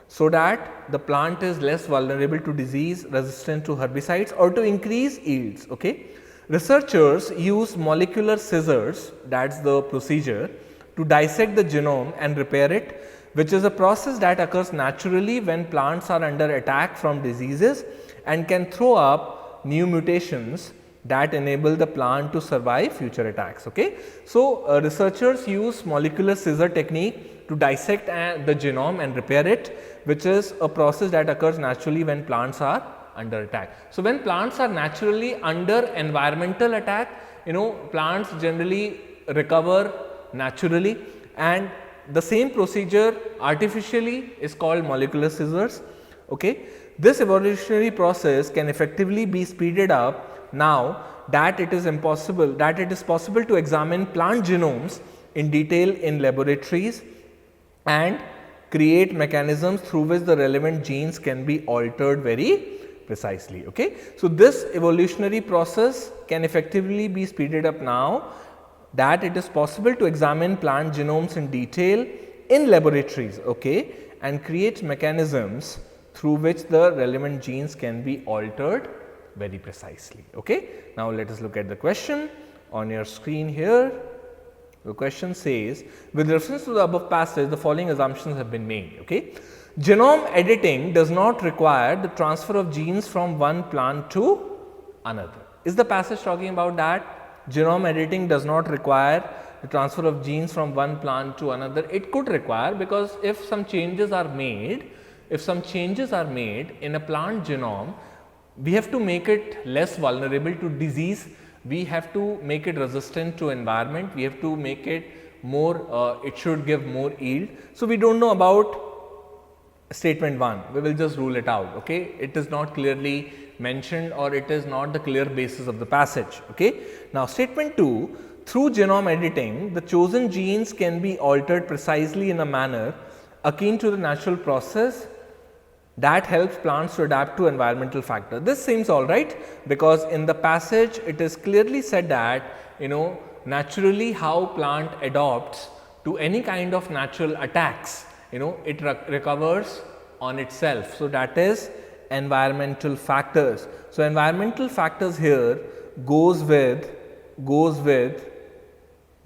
so that the plant is less vulnerable to disease, resistant to herbicides or to increase yields. Okay. Researchers use molecular scissors, that is the procedure, to dissect the genome and repair it, which is a process that occurs naturally when plants are under attack from diseases and can throw up new mutations that enable the plant to survive future attacks. Okay. So researchers use molecular scissor technique to dissect the genome and repair it, which is a process that occurs naturally when plants are under attack. So when plants are naturally under environmental attack, plants generally recover naturally, and the same procedure artificially is called molecular scissors. Okay. This evolutionary process can effectively be speeded up now that it is possible to examine plant genomes in detail in laboratories and create mechanisms through which the relevant genes can be altered very precisely. Okay. So this evolutionary process can effectively be speeded up now that it is possible to examine plant genomes in detail in laboratories, okay, and create mechanisms through which the relevant genes can be altered very precisely. Okay. Now let us look at the question on your screen here. The question says, with reference to the above passage, the following assumptions have been made. Okay. Genome editing does not require the transfer of genes from one plant to another. Is the passage talking about that? Genome editing does not require the transfer of genes from one plant to another, it could require, because if some changes are made, in a plant genome, we have to make it less vulnerable to disease, we have to make it resistant to environment, we have to make it more, it should give more yield. So, we do not know about statement 1, we will just rule it out. Okay? It is not clearly mentioned, or it is not the clear basis of the passage. Okay? Now, statement 2, through genome editing, the chosen genes can be altered precisely in a manner akin to the natural process that helps plants to adapt to environmental factor. This seems all right, because in the passage it is clearly said that naturally how plant adopts to any kind of natural attacks, it recovers on itself. So, that is environmental factors. So, environmental factors here goes with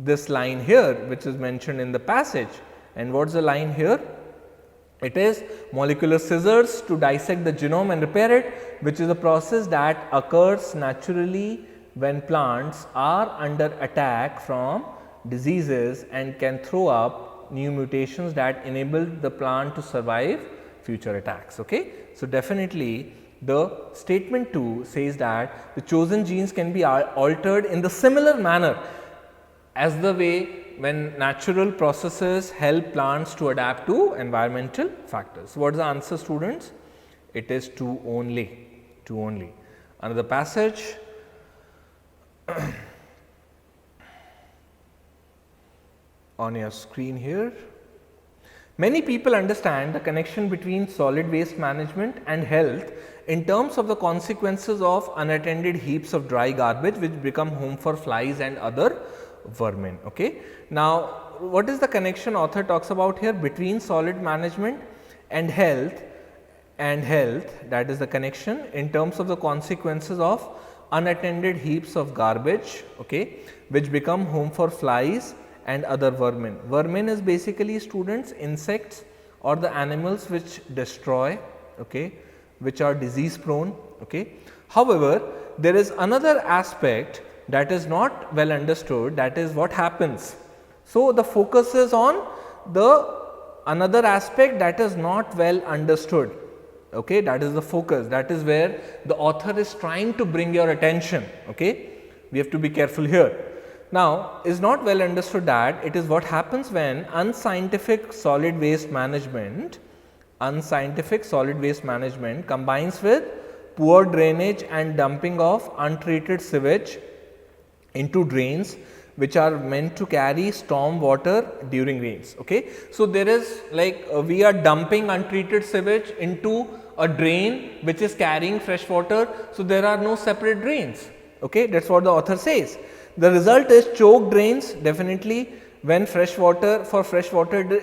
this line here, which is mentioned in the passage. And what is the line here? It is molecular scissors to dissect the genome and repair it, which is a process that occurs naturally when plants are under attack from diseases and can throw up new mutations that enable the plant to survive future attacks. Okay? So, definitely the statement 2 says that the chosen genes can be altered in the similar manner as the way when natural processes help plants to adapt to environmental factors. What is the answer, students? It is 2 only, 2 only. Another passage. On your screen here. Many people understand the connection between solid waste management and health in terms of the consequences of unattended heaps of dry garbage which become home for flies and other vermin. Okay. Now, what is the connection author talks about here between solid management and health, that is the connection in terms of the consequences of unattended heaps of garbage, okay, which become home for flies and other vermin. Vermin is basically, students, insects or the animals which destroy, okay, which are disease prone. Okay. However, there is another aspect that is not well understood, that is what happens. So, the focus is on the another aspect that is not well understood. Okay, that is the focus, that is where the author is trying to bring your attention. Okay. We have to be careful here. Now, is not well understood that it is what happens when unscientific solid waste management combines with poor drainage and dumping of untreated sewage into drains which are meant to carry storm water during rains. Okay. So, there is like we are dumping untreated sewage into a drain which is carrying fresh water. So, there are no separate drains. Okay. That is what the author says. The result is choked drains. Definitely, when fresh water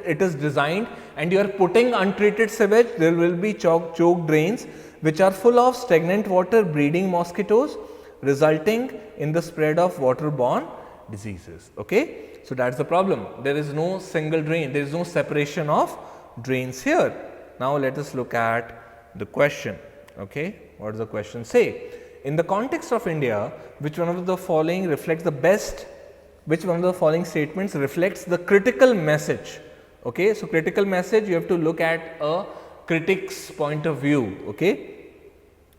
it is designed and you are putting untreated sewage, there will be choked drains which are full of stagnant water breeding mosquitoes, resulting in the spread of waterborne diseases. Okay. So, that is the problem. There is no single drain, there is no separation of drains here. Now, let us look at the question. Okay. What does the question say? In the context of India, which one of the following reflects the best, which one of the following statements reflects the critical message? Okay. So, critical message, you have to look at a critic's point of view. Okay.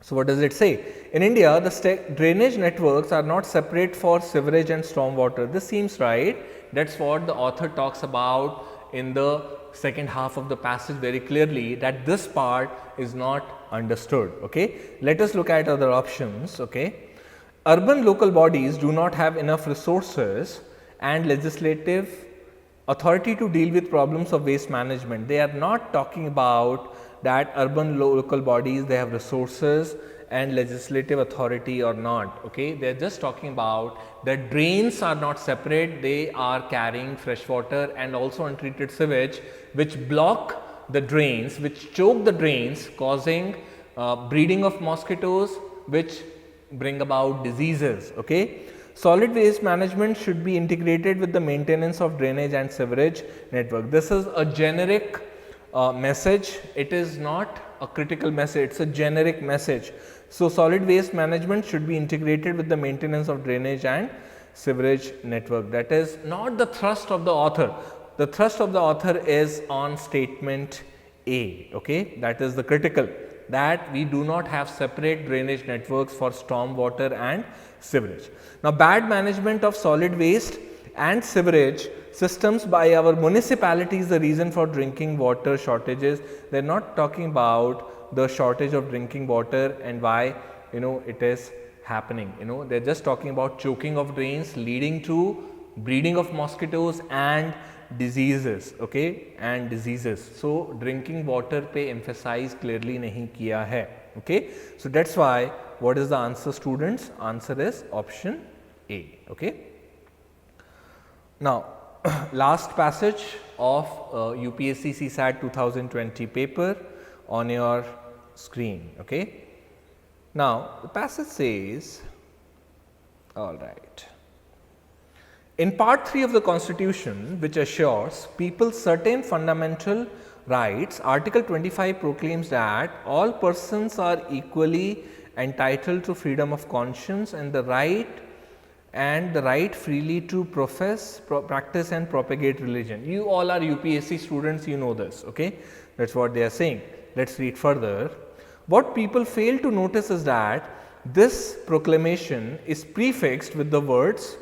So, what does it say? In India, the drainage networks are not separate for sewerage and storm water. This seems right. That is what the author talks about in the second half of the passage very clearly, that this part is not understood. Okay. Let us look at other options. Okay. Urban local bodies do not have enough resources and legislative authority to deal with problems of waste management. They are not talking about that urban local bodies, they have resources and legislative authority or not. Okay. They are just talking about that drains are not separate, they are carrying fresh water and also untreated sewage which block the drains, which choke the drains, causing breeding of mosquitoes which bring about diseases. Okay. Solid waste management should be integrated with the maintenance of drainage and sewerage network. This is a generic message, it is not a critical message, it is a generic message. So, solid waste management should be integrated with the maintenance of drainage and sewerage network. That is not the thrust of the author. The thrust of the author is on statement A, okay. That is the critical, that we do not have separate drainage networks for storm water and sewerage. Now, bad management of solid waste and sewerage systems by our municipalities the reason for drinking water shortages. They are not talking about the shortage of drinking water and why it is happening. They are just talking about choking of drains leading to breeding of mosquitoes and diseases, okay, and diseases. So, drinking water पे emphasize clearly नहीं किया है, okay. So, that's why what is the answer, students? Answer is option A, okay. Now, last passage of UPSC CSAT 2020 paper on your screen, okay. Now, the passage says, all right. In part 3 of the Constitution, which assures people certain fundamental rights, Article 25 proclaims that all persons are equally entitled to freedom of conscience and the right freely to profess, practice and propagate religion. You all are UPSC students, you know this, okay. That is what they are saying. Let us read further. What people fail to notice is that this proclamation is prefixed with the words,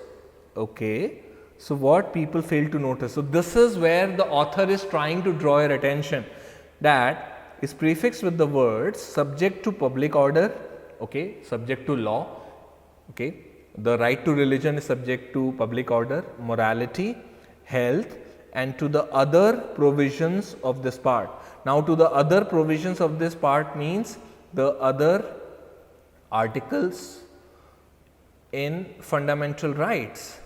okay. So, what people fail to notice? So, this is where the author is trying to draw your attention, that is prefixed with the words subject to public order, okay, subject to law, okay. The right to religion is subject to public order, morality, health and to the other provisions of this part. Now, to the other provisions of this part means the other articles in fundamental rights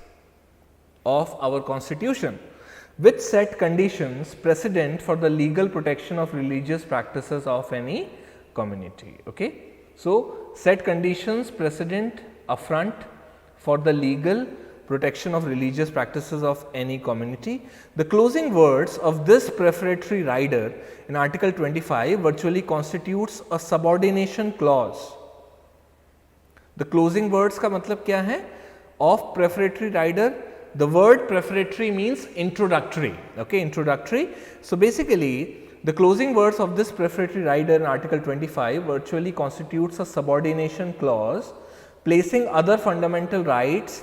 of our Constitution, which set conditions precedent for the legal protection of religious practices of any community. Okay. So, set conditions precedent affront for the legal protection of religious practices of any community. The closing words of this prefatory rider in Article 25 virtually constitutes a subordination clause. The closing words का मतलब क्या है? Of prefatory rider, the word prefatory means introductory, okay, introductory. So, basically the closing words of this prefatory rider in Article 25 virtually constitutes a subordination clause placing other fundamental rights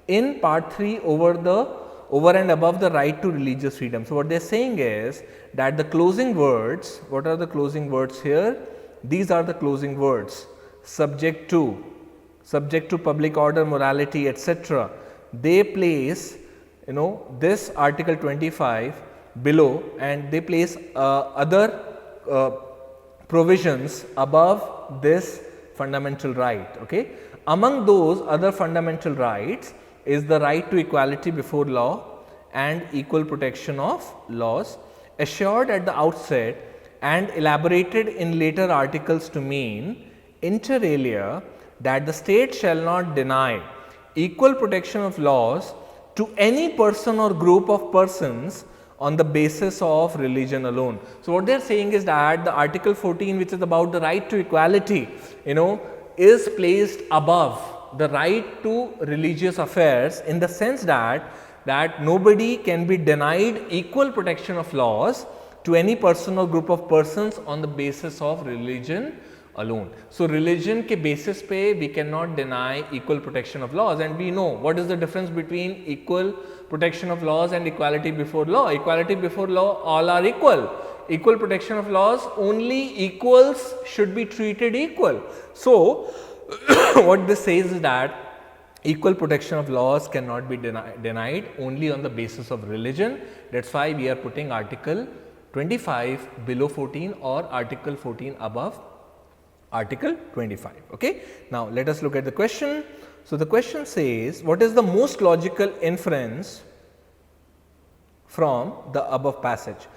in part 3 over and above the right to religious freedom. So, what they are saying is that the closing words, what are the closing words here? These are the closing words, subject to public order, morality, etc. They place this Article 25 below and they place other provisions above this fundamental right. Okay. Among those other fundamental rights is the right to equality before law and equal protection of laws, assured at the outset and elaborated in later articles to mean inter alia that the state shall not deny equal protection of laws to any person or group of persons on the basis of religion alone. So, what they are saying is that the Article 14, which is about the right to equality, is placed above the right to religious affairs in the sense that nobody can be denied equal protection of laws to any person or group of persons on the basis of religion alone. So, religion ke basis pe we cannot deny equal protection of laws, and we know what is the difference between equal protection of laws and equality before law. Equality before law, all are equal. Equal protection of laws, only equals should be treated equal. So, what this says is that equal protection of laws cannot be denied only on the basis of religion. That is why we are putting Article 25 below 14 or Article 14 above Article 25. Okay. Now, let us look at the question. So, the question says, what is the most logical inference from the above passage?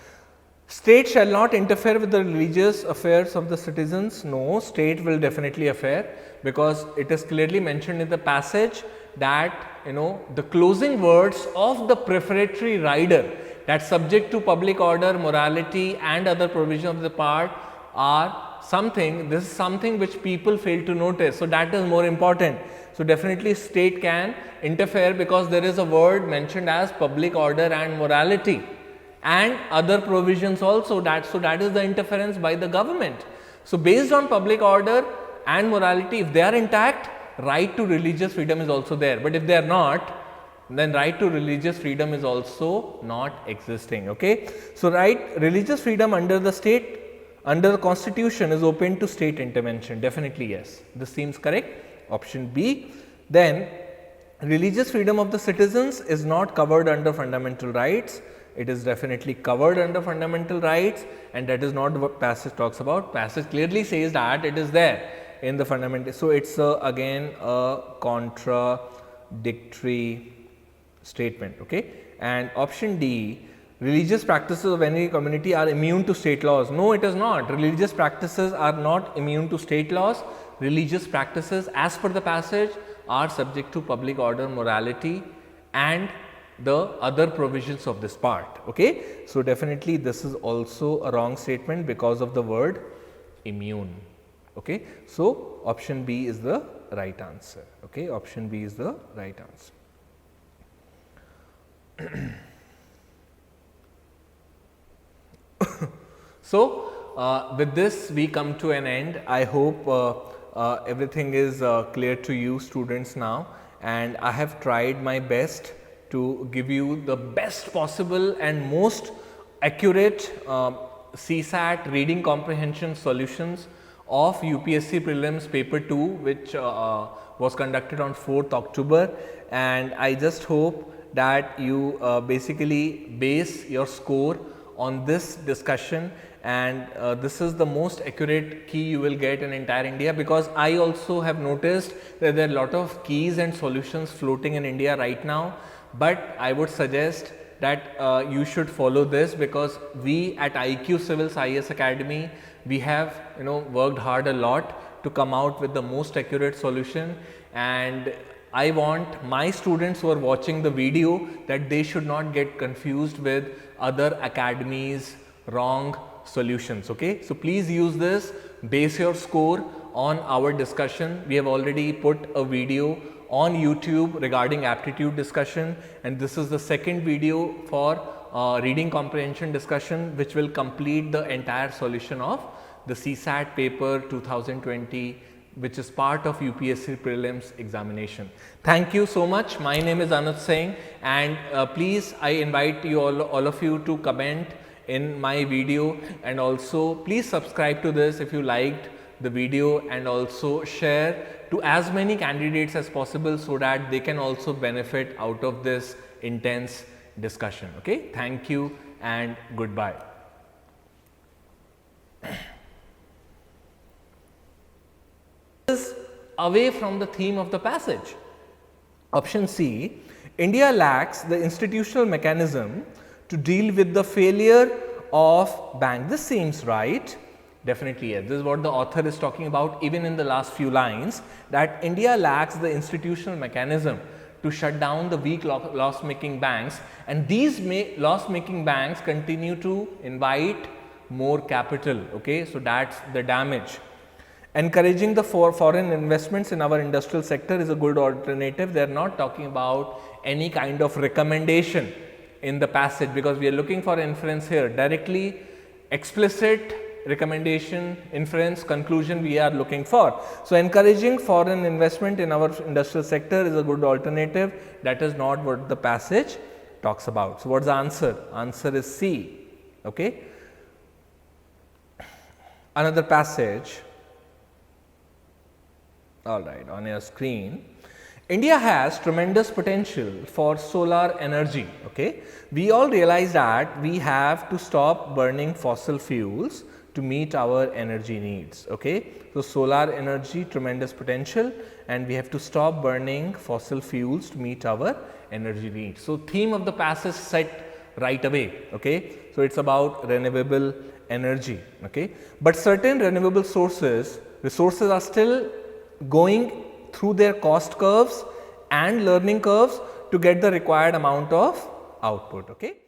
State shall not interfere with the religious affairs of the citizens. No, state will definitely interfere, because it is clearly mentioned in the passage that the closing words of the prefatory rider, that subject to public order, morality and other provision of the part are something, this is something which people fail to notice. So that is more important. So definitely state can interfere because there is a word mentioned as public order and morality and other provisions also, so that is the interference by the government. So based on public order and morality, if they are intact, right to religious freedom is also there, but if they are not, then right to religious freedom is also not existing. Okay, so right, religious freedom under the state, under the constitution is open to state intervention. Definitely yes, this seems correct, option B. Then religious freedom of the citizens is not covered under fundamental rights. It is definitely covered under fundamental rights, and that is not what passage talks about. Passage clearly says that it is there in the fundamental. So it's again a contradictory statement. Okay, and option D, religious practices of any community are immune to state laws. No, it is not. Religious practices are not immune to state laws. Religious practices, as per the passage, are subject to public order, morality, and the other provisions of this part. Okay, so definitely this is also a wrong statement because of the word immune. Okay, so option B is the right answer. Okay, option B is the right answer. So with this we come to an end. I hope everything is clear to you students now, and I have tried my best to give you the best possible and most accurate CSAT reading comprehension solutions of UPSC prelims paper 2, which was conducted on 4th October, and I just hope that you basically base your score on this discussion, and this is the most accurate key you will get in entire India, because I also have noticed that there are a lot of keys and solutions floating in India right now, but I would suggest that you should follow this, because we at IQCivils IAS Academy, we have worked hard a lot to come out with the most accurate solution, and I want my students who are watching the video that they should not get confused with other academies' wrong solutions. Okay, so please use this, base your score on our discussion. We have already put a video on YouTube regarding aptitude discussion, and this is the second video for reading comprehension discussion, which will complete the entire solution of the CSAT paper 2020, which is part of UPSC prelims examination. Thank you so much. My name is Anuj Singh, and please, I invite you all of you to comment in my video, and also please subscribe to this if you liked the video, and also share to as many candidates as possible so that they can also benefit out of this intense discussion. Okay, thank you and goodbye. Is away from the theme of the passage. Option C, India lacks the institutional mechanism to deal with the failure of bank. This seems right. Definitely yes. This is what the author is talking about even in the last few lines, that India lacks the institutional mechanism to shut down the weak loss making banks, and these loss making banks continue to invite more capital. Okay, so that's the damage. Encouraging the foreign investments in our industrial sector is a good alternative. They are not talking about any kind of recommendation in the passage, because we are looking for inference here. Directly explicit recommendation, inference, conclusion we are looking for. So encouraging foreign investment in our industrial sector is a good alternative. That is not what the passage talks about. So what's the answer? Answer is C. Okay. Another passage. All right, on your screen. India has tremendous potential for solar energy. Okay, we all realize that we have to stop burning fossil fuels to meet our energy needs. Okay, so solar energy, tremendous potential, and we have to stop burning fossil fuels to meet our energy needs. So theme of the passage set right away. Okay, so it's about renewable energy. Okay, but certain renewable resources are still going through their cost curves and learning curves to get the required amount of output. Okay.